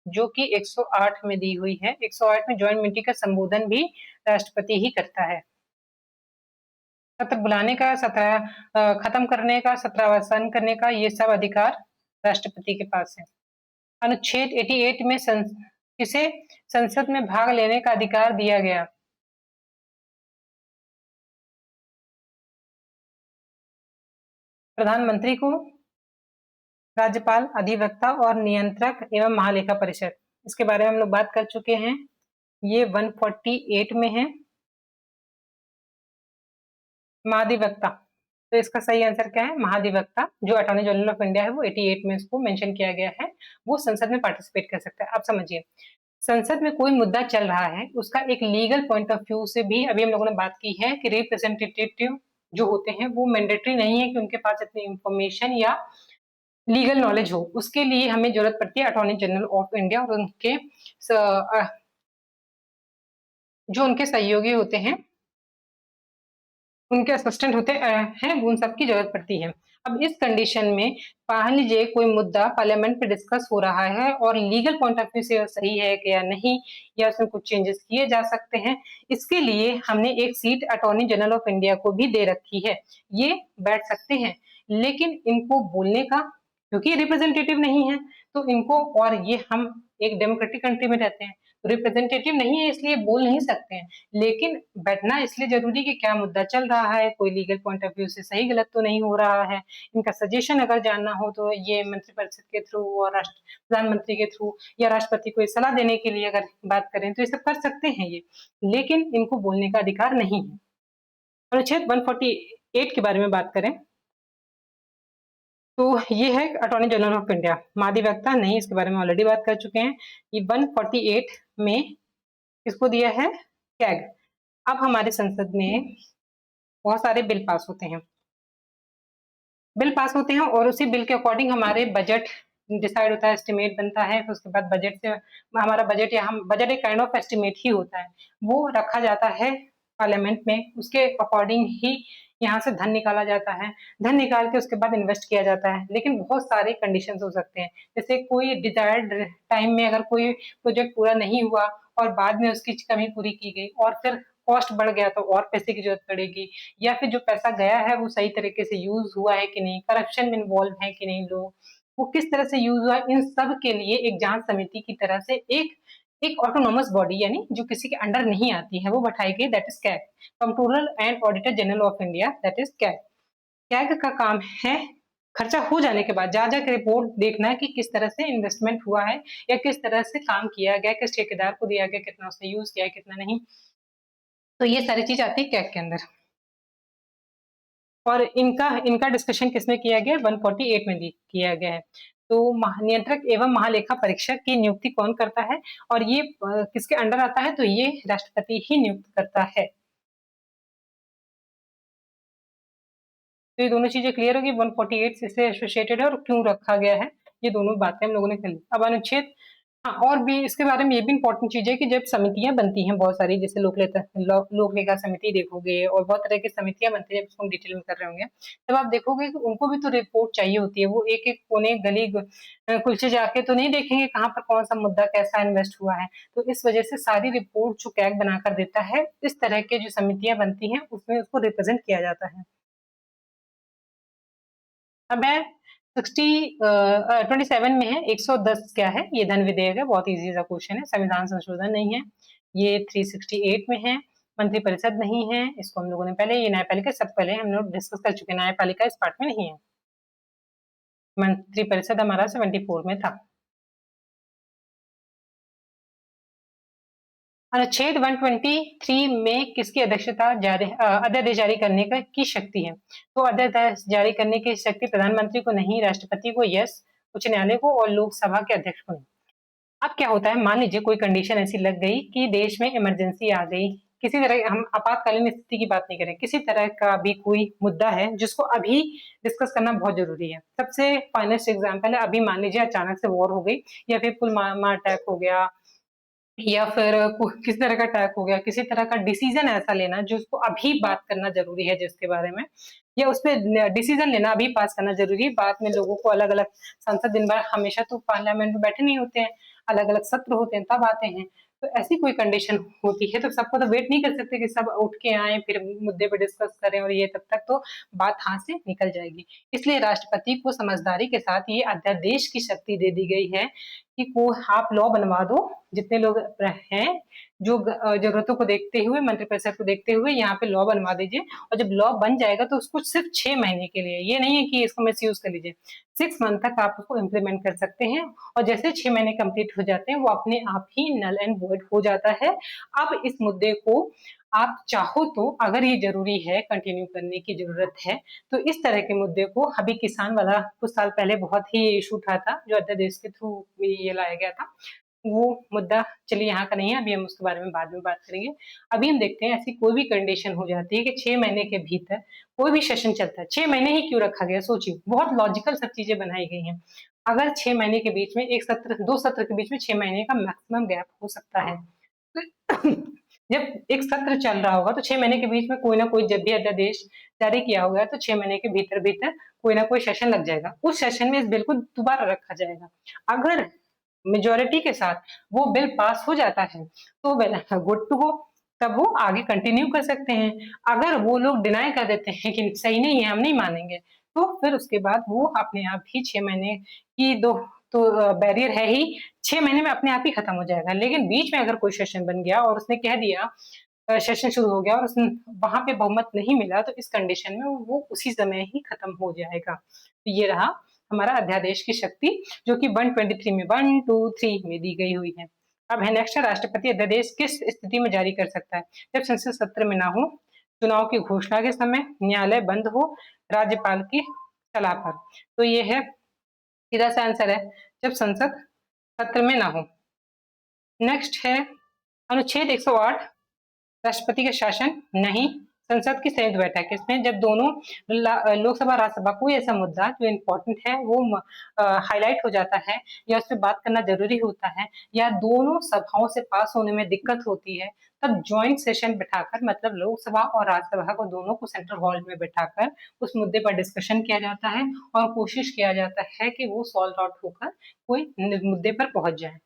जो कि 108 में दी हुई है। 108 में जॉइंट मीटिंग का संबोधन भी राष्ट्रपति ही करता है। सत्र बुलाने का, सत्र खत्म करने का, सत्रावसान करने का, ये सब अधिकार राष्ट्रपति के पास है। अनुच्छेद 88 में किसे संसद में भाग लेने का अधिकार दिया गया? प्रधानमंत्री को, राज्यपाल, अधिवक्ता और नियंत्रक एवं महालेखा परिषद। इसके बारे में हम लोग बात कर चुके हैं। ये 148 में है। महाधिवक्ता, तो इसका सही आंसर क्या है? महाधिवक्ता, जो अटॉर्नी जनरल ऑफ इंडिया है, वो 88 में इसको मेंशन किया गया है। वो संसद में पार्टिसिपेट कर सकता है। आप समझिए, संसद में कोई मुद्दा चल रहा है, उसका एक लीगल पॉइंट ऑफ व्यू से भी अभी हम लोगों ने बात की है कि रिप्रेजेंटेटिव जो होते हैं वो मैंडेटरी नहीं है कि उनके पास इतनी इंफॉर्मेशन या लीगल नॉलेज हो। उसके लिए हमें जरूरत पड़ती है अटॉर्नी जनरल ऑफ इंडिया और उनके जो उनके सहयोगी होते हैं, उनके असिस्टेंट होते हैं, उन सबकी जरूरत पड़ती है। अब इस कंडीशन में मान लीजिए कोई मुद्दा पार्लियामेंट में डिस्कस हो रहा है और लीगल पॉइंट ऑफ व्यू से सही है कि या नहीं, या उसमें कुछ चेंजेस किए जा सकते हैं, इसके लिए हमने एक seat attorney general of India को भी दे रखी है। ये बैठ सकते हैं, लेकिन इनको बोलने का, क्योंकि रिप्रेजेंटेटिव नहीं है, तो इनको, और ये हम एक डेमोक्रेटिक कंट्री में रहते हैं, रिप्रेजेंटेटिव नहीं है इसलिए बोल नहीं सकते हैं, लेकिन बैठना इसलिए जरूरी कि क्या मुद्दा चल रहा है, कोई लीगल पॉइंट ऑफ व्यू से सही गलत तो नहीं हो रहा है। इनका सजेशन अगर जानना हो तो ये मंत्रिपरिषद के थ्रू और प्रधानमंत्री के थ्रू या राष्ट्रपति को सलाह देने के लिए अगर बात करें तो ये सब कर सकते हैं ये, लेकिन इनको बोलने का अधिकार नहीं है। अनुच्छेद 148 के बारे में बात करें तो ये है अटॉर्नी जनरल ऑफ इंडिया। महाधिवक्ता नहीं, इसके बारे में ऑलरेडी बात कर चुके हैं। ये 148 में किसको दिया है? कैग। अब हमारे संसद में बहुत सारे बिल पास होते हैं, और उसी बिल के अकॉर्डिंग हमारे बजट डिसाइड होता है, एस्टिमेट बनता है, फिर उसके बाद बजट से हमारा बजट, या हम बजट एक काइंड ऑफ एस्टिमेट ही होता है, वो रखा जाता है पार्लियामेंट में। उसके अकॉर्डिंग ही यहाँ से धन निकाला जाता है। धन निकाल के उसके बाद इन्वेस्ट किया जाता है, लेकिन बहुत सारे कंडीशंस हो सकते हैं। जैसे कोई डिजायर्ड टाइम में अगर कोई प्रोजेक्ट पूरा नहीं हुआ और बाद में उसकी कमी पूरी की गई और फिर कॉस्ट बढ़ गया तो और पैसे की जरूरत पड़ेगी, या फिर जो पैसा गया है वो सही तरीके से यूज हुआ है कि नहीं, करप्शन में इन्वॉल्व है कि नहीं लोग, वो किस तरह से यूज हुआ, इन सब के लिए एक जांच समिति की तरह से एक ऑटोनोमस बॉडी, यानी जो किसी के अंडर नहीं आती है, वो बैठाई गई, that is CAG, controller and auditor general of India, that is CAG. CAG का काम है खर्चा हो जाने के बाद जा जाकर रिपोर्ट देखना है कि किस तरह से इन्वेस्टमेंट हुआ है या किस तरह से काम किया गया, किस ठेकेदार को दिया गया, कितना उसने यूज किया, कितना नहीं। तो ये सारी चीज आती है कैग के अंदर। और इनका इनका डिस्कशन किसमें किया गया? 148 में किया गया है। तो नियंत्रक एवं महालेखा परीक्षक की नियुक्ति कौन करता है और ये किसके अंडर आता है? तो ये राष्ट्रपति ही नियुक्त करता है। तो ये दोनों चीजें क्लियर होगी, 148 से एसोसिएटेड है और क्यों रखा गया है, ये दोनों बातें हम लोगों ने कर ली। अब अनुच्छेद, हाँ, और भी इसके बारे में ये भी इम्पोर्टेंट चीज है कि जब समितियां बनती हैं बहुत सारी, जैसे लोक लेखा समिति देखोगे और बहुत तरह की समितियां बनती है, उसको हम डिटेल में कर रहे होंगे, तब आप देखोगे कि उनको भी तो रिपोर्ट चाहिए होती है। वो एक एक कोने गली कुलचे जाके तो नहीं देखेंगे कहाँ पर कौन सा मुद्दा कैसा इन्वेस्ट हुआ है। तो इस वजह से सारी रिपोर्ट जो कैग बनाकर देता है, इस तरह के जो समितियां बनती हैं उसमें उसको रिप्रेजेंट किया जाता है। अब है 27 में है, 110 क्या है? ये धन विधेयक है, बहुत इजी सा क्वेश्चन है। संविधान संशोधन नहीं है। ये 368 में है। मंत्रिपरिषद नहीं है, इसको हम लोगों ने पहले, ये न्यायपालिका सब पहले हम लोग डिस्कस कर चुके हैं, न्यायपालिका इस पार्ट में नहीं है। मंत्रिपरिषद हमारा 74 में था। अनुच्छेद 123 में किसकी अध्यक्षता अध्यादेश जारी करने की शक्ति है? तो अध्यादेश जारी करने की शक्ति प्रधानमंत्री को नहीं, राष्ट्रपति को यस, उच्च न्यायालय को और लोकसभा के अध्यक्ष को नहीं। अब क्या होता है, मान लीजिए कोई कंडीशन ऐसी लग गई कि देश में इमरजेंसी आ गई, किसी तरह, हम आपातकालीन स्थिति की बात नहीं करें, किसी तरह का भी कोई मुद्दा है जिसको अभी डिस्कस करना बहुत जरूरी है। सबसे फाइनेस्ट एग्जाम्पल है, अभी मान लीजिए अचानक से वॉर हो गई या फिर पुलवामा अटैक हो गया या फिर किसी तरह का अटैक हो गया, किसी तरह का डिसीजन ऐसा लेना जो उसको अभी बात करना जरूरी है, जिसके बारे में, या उस पर डिसीजन लेना अभी पास करना जरूरी है। बाद में लोगों को अलग अलग, संसद दिन भर हमेशा तो पार्लियामेंट में बैठे नहीं होते हैं, अलग अलग सत्र होते हैं तब आते हैं। तो ऐसी कोई कंडीशन होती है तो सबको तो वेट नहीं कर सकते कि सब उठ के आए फिर मुद्दे पे डिस्कस करें, और ये तब तक तो बात हाथ से निकल जाएगी। इसलिए राष्ट्रपति को समझदारी के साथ ये अध्यादेश की शक्ति दे दी गई है कि को आप लॉ बनवा दो, जितने लोग हैं जो जरूरतों को देखते हुए, मंत्रिपरिषद को देखते हुए यहाँ पे लॉ बनवा दीजिए। और जब लॉ बन जाएगा तो उसको सिर्फ 6 महीने के लिए, ये नहीं है कि इसको मिस यूज कर लीजिए, 6 मंथ तक आप उसको इम्प्लीमेंट कर सकते हैं। और जैसे 6 महीने कंप्लीट हो जाते हैं वो अपने आप ही नल एंड वॉइड हो जाता है। अब इस मुद्दे को आप चाहो तो, अगर ये जरूरी है, कंटिन्यू करने की जरूरत है, तो इस तरह के मुद्दे को, अभी किसान वाला कुछ साल पहले बहुत ही इशू उठा था जो अध्यादेश के थ्रू ये लाया गया था, वो मुद्दा चलिए यहाँ का नहीं है, अभी हम उसके बारे में बाद में बात करेंगे। अभी हम देखते हैं ऐसी कोई भी कंडीशन हो जाती है कि 6 महीने के भीतर कोई भी सेशन चलता है। 6 महीने ही क्यों रखा गया, सोचिए, बहुत लॉजिकल सब चीजें बनाई गई हैं। अगर 6 महीने के बीच में एक सत्र, 2 सत्र के बीच में 6 महीने का मैक्सिमम गैप हो सकता है। जब एक सत्र चल रहा होगा तो 6 महीने के बीच में कोई ना कोई, जब भी अध्यादेश जारी किया होगा तो 6 महीने के भीतर भीतर कोई ना कोई सेशन लग जाएगा, उस सेशन में इस बिल को दोबारा रखा जाएगा। अगर मेजोरिटी के साथ वो बिल पास हो जाता है तो वेल गुड टू गो, तब वो आगे कंटिन्यू कर सकते हैं। अगर वो लोग डिनाई कर देते हैं कि सही नहीं है, हम नहीं मानेंगे, तो फिर उसके बाद वो अपने आप ही 6 महीने की दो तो बैरियर है ही, 6 महीने में अपने आप ही खत्म हो जाएगा। लेकिन बीच में अगर कोई सेशन बन गया और उसने कह दिया, सेशन शुरू हो गया और उसने वहां पे बहुमत नहीं मिला, तो इस कंडीशन में वो उसी समय ही खत्म हो जाएगा। तो ये रहा हमारा अध्यादेश की शक्ति, जो कि 123 में 123 में दी गई हुई है। अब है नेक्स्ट, राष्ट्रपति अध्यादेश किस स्थिति में जारी कर सकता है? जब संसद सत्र में ना हो, चुनाव की घोषणा के समय, न्यायालय बंद हो, राज्यपाल की सलाह पर। तो ये है, सीधा सा आंसर है, जब संसद सत्र में ना हो। नेक्स्ट है अनुच्छेद 108, राष्ट्रपति का शासन नहीं, संसद की संयुक्त बैठक। इसमें जब दोनों लोकसभा राज्यसभा कोई ऐसा मुद्दा जो इम्पोर्टेंट है वो हाईलाइट हो जाता है, या उस पर बात करना जरूरी होता है, या दोनों सभाओं से पास होने में दिक्कत होती है, तब ज्वाइंट सेशन बिठाकर, मतलब लोकसभा और राज्यसभा को दोनों को सेंट्रल हॉल में बिठाकर उस मुद्दे पर डिस्कशन किया जाता है और कोशिश किया जाता है कि वो सॉल्व आउट होकर कोई मुद्दे पर पहुंच जाए।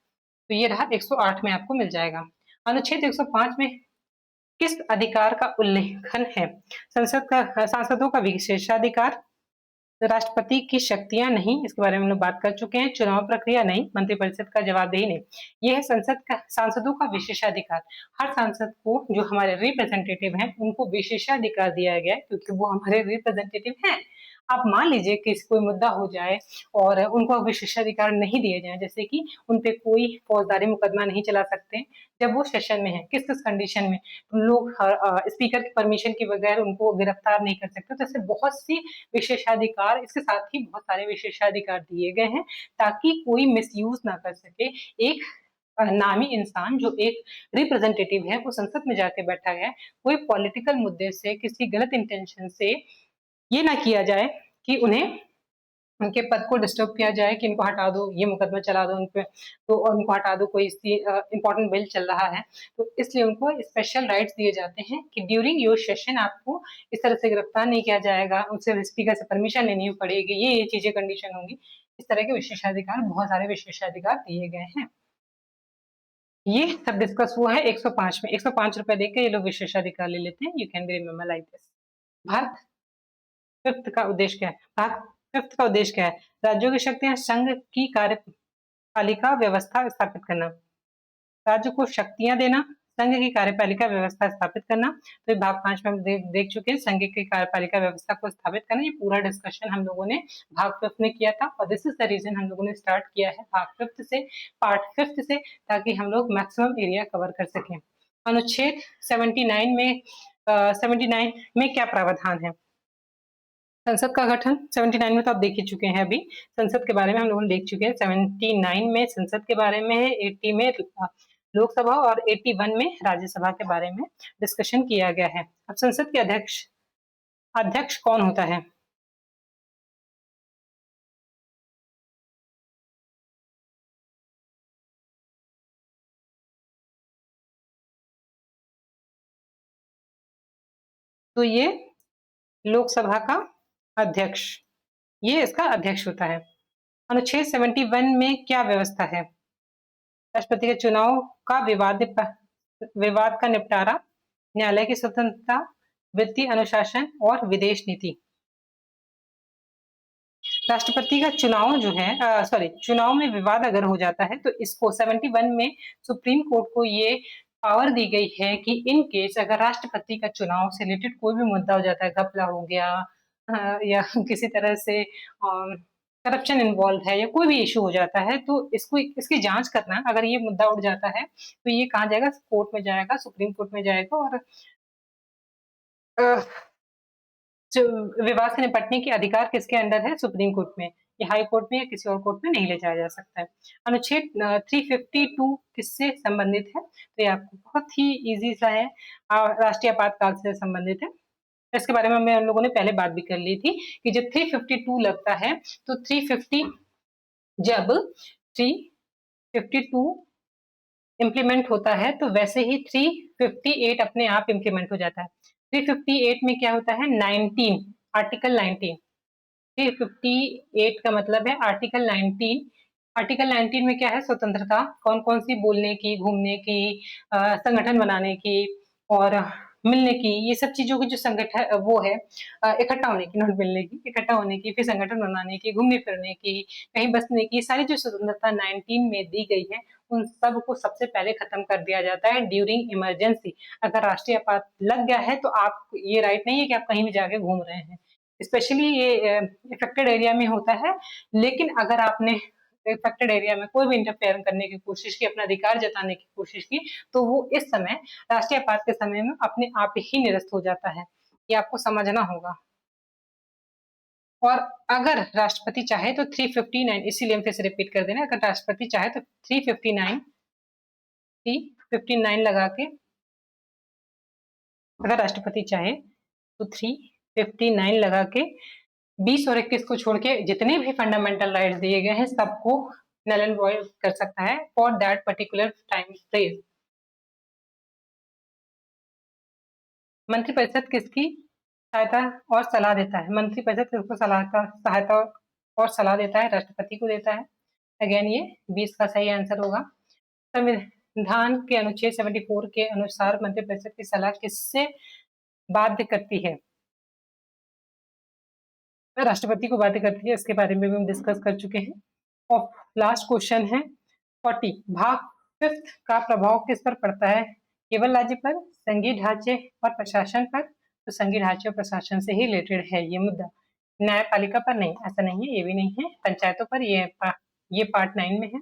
तो ये रहा 108 में आपको मिल जाएगा। अनुच्छेद 105 में किस अधिकार का उल्लेखन है? संसद का, सांसदों का विशेषाधिकार, राष्ट्रपति की शक्तियां नहीं, इसके बारे में हम लोग बात कर चुके हैं, चुनाव प्रक्रिया नहीं, मंत्रिपरिषद का जवाबदेही नहीं। यह है संसद का, सांसदों का विशेषाधिकार। हर सांसद को, जो हमारे रिप्रेजेंटेटिव हैं, उनको विशेषाधिकार दिया गया है क्योंकि वो हमारे रिप्रेजेंटेटिव हैं। आप मान लीजिए कि कोई मुद्दा हो जाए और उनको विशेषाधिकार नहीं दिए जाए, जैसे कि उन पे कोई फौजदारी मुकदमा नहीं चला सकते जब वो सेशन में है, किस किस कंडीशन में लोग स्पीकर की परमिशन के बगैर उनको गिरफ्तार नहीं कर सकते। तो ऐसे बहुत सी विशेषाधिकार, इसके साथ ही बहुत सारे विशेषाधिकार दिए गए हैं ताकि कोई मिसयूज ना कर सके। एक नामी इंसान जो एक रिप्रेजेंटेटिव है वो संसद में जाके बैठा है, कोई पॉलिटिकल मुद्दे से, किसी गलत इंटेंशन से ये ना किया जाए कि उन्हें, उनके पद को डिस्टर्ब किया जाए कि इनको हटा दो, ये मुकदमा चला दो उन पे, तो उनको हटा दो, कोई इंपॉर्टेंट बिल चल रहा है। तो इसलिए उनको स्पेशल राइट्स दिए जाते हैं कि ड्यूरिंग योर सेशन आपको इस तरह से गिरफ्तार नहीं किया जाएगा, उनसे स्पीकर से परमिशन लेनी पड़ेगी, ये चीजें कंडीशन होंगी। इस तरह के विशेषाधिकार, बहुत सारे विशेषाधिकार दिए गए हैं। ये सब डिस्कस हुआ है 105 में। 105 रुपए देके ये लोग विशेषाधिकार ले लेते हैं। You can be remember like this. Bharat fifth का उद्देश्य क्या है? भारत फिफ्थ का उद्देश्य क्या है? राज्यों की शक्तियां, संघ की कार्यपालिका व्यवस्था स्थापित करना, राज्य को शक्तियां देना, संघ की कार्यपालिका व्यवस्था स्थापित करना। तो भाग 5 में हम देख चुके हैं, संघ की कार्यपालिका व्यवस्था को स्थापित करना। ये पूरा डिस्कशन हम लोगों ने भाग 5 में किया था और दिस इज द रीजन हम लोगों ने स्टार्ट किया है भाग 5 से, पार्ट 5 से, ताकि हम लोग मैक्सिमम एरिया कवर कर सकें। अनुच्छेद 79 में 79 में क्या प्रावधान है? संसद का गठन 79 में तो आप देख ही चुके हैं, अभी संसद के बारे में हम लोगों ने देख चुके हैं। 79 में संसद के बारे में है, 80 में लोकसभा और 81 में राज्यसभा के बारे में डिस्कशन किया गया है। अब संसद के अध्यक्ष अध्यक्ष कौन होता है? तो ये लोकसभा का अध्यक्ष, ये इसका अध्यक्ष होता है। अनुच्छेद 71 में क्या व्यवस्था है? राष्ट्रपति के चुनाव का विवाद का निपटारा, न्यायालय की स्वतंत्रता, वित्तीय अनुशासन और विदेश नीति। राष्ट्रपति का चुनाव जो है चुनाव में विवाद अगर हो जाता है तो इसको 71 में सुप्रीम कोर्ट को ये पावर दी गई है कि इन केस अगर राष्ट्रपति का चुनाव से रिलेटेड कोई भी मुद्दा हो जाता है, घपला हो गया या किसी तरह से करप्शन इन्वॉल्व है या कोई भी इशू हो जाता है, तो इसको इसकी जांच करना, अगर ये मुद्दा उठ जाता है तो ये कहाँ जाएगा, कोर्ट में जाएगा, सुप्रीम कोर्ट में जाएगा और जो विवाद से निपटने के अधिकार किसके अंडर है, सुप्रीम कोर्ट में। ये हाई कोर्ट में या किसी और कोर्ट में नहीं ले जाया जा सकता है। अनुच्छेद 352 किससे संबंधित है, तो ये आपको बहुत ही इजी सा है, राष्ट्रीय आपातकाल से संबंधित है। इसके बारे में हम लोगों ने पहले बात भी कर ली थी कि जब 352 लगता है तो 350 जब 352 इम्प्लीमेंट होता है तो वैसे ही 358 अपने आप इम्प्लीमेंट हो जाता है। 358 में क्या होता है, 19 आर्टिकल 19, 358 का मतलब है आर्टिकल 19। आर्टिकल 19 में क्या है, स्वतंत्रता, कौन कौन सी बोलने की, घूमने की, संगठन बनाने की और मिलने की, ये सब चीजों की जो संगठन वो है, इकट्ठा होने की, नोट मिलने की, इकट्ठा होने की, फिर संगठन बनाने की, घूमने फिरने की, कहीं बसने की, सारी जो स्वतंत्रता 19 में दी गई है उन सब को सबसे पहले खत्म कर दिया जाता है ड्यूरिंग इमरजेंसी। अगर राष्ट्रीय आपात लग गया है तो आप ये राइट नहीं है कि आप कहीं भी जाके घूम रहे हैं, स्पेशली ये इफेक्टेड एरिया में होता है। लेकिन अगर आपने इफेक्टेड एरिया में कोई भी इंटरफेयर करने की कोशिश की, अपना अधिकार जताने की कोशिश की, तो वो इस समय राष्ट्रीय आपात के समय में अपने आप ही निरस्त हो जाता है, ये आपको समझना होगा। और अगर राष्ट्रपति चाहे तो 359, इसीलिए हम फिर से रिपीट कर देना, अगर राष्ट्रपति चाहे तो 359 लगा के, अगर राष्ट्रपति चाहे तो 359 लगा के 20 और 21 को छोड़ के जितने भी फंडामेंटल राइट्स दिए गए हैं सबको नल एंड वॉइड कर सकता है for that particular time phrase. मंत्रिपरिषद किसकी सहायता और सलाह देता है, मंत्रिपरिषद किसको सहायता और सलाह देता है, राष्ट्रपति को देता है। अगेन ये 20 का सही आंसर होगा। संविधान के अनुच्छेद 74 के अनुसार मंत्रिपरिषद की सलाह किससे बाध्य करती है, राष्ट्रपति को बाध्य करती है, इसके बारे में भी हम डिस्कस कर चुके हैं। और लास्ट क्वेश्चन है 40, भाग 5 का प्रभाव किस पर पड़ता है, केवल राज्य पर, संघीय ढांचे और प्रशासन पर, तो संघीय ढांचे और प्रशासन से ही रिलेटेड है ये मुद्दा, न्यायपालिका पर नहीं, ऐसा नहीं है, ये भी नहीं है, पंचायतों पर, ये पार्ट 9 में है,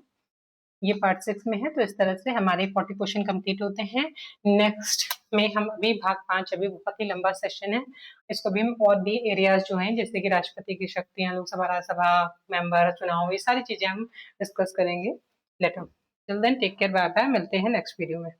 ये पार्ट 6 में है। तो इस तरह से हमारे 40 क्वेश्चन कंप्लीट होते हैं। नेक्स्ट में हम अभी भाग 5, अभी बहुत ही लंबा सेशन है, इसको भी हम और भी एरियाज जो हैं जैसे कि राष्ट्रपति की शक्तियां, लोकसभा राज्यसभा मेंबर, चुनाव, ये सारी चीजें हम डिस्कस करेंगे later. Till then take care, bye bye, मिलते हैं नेक्स्ट वीडियो में।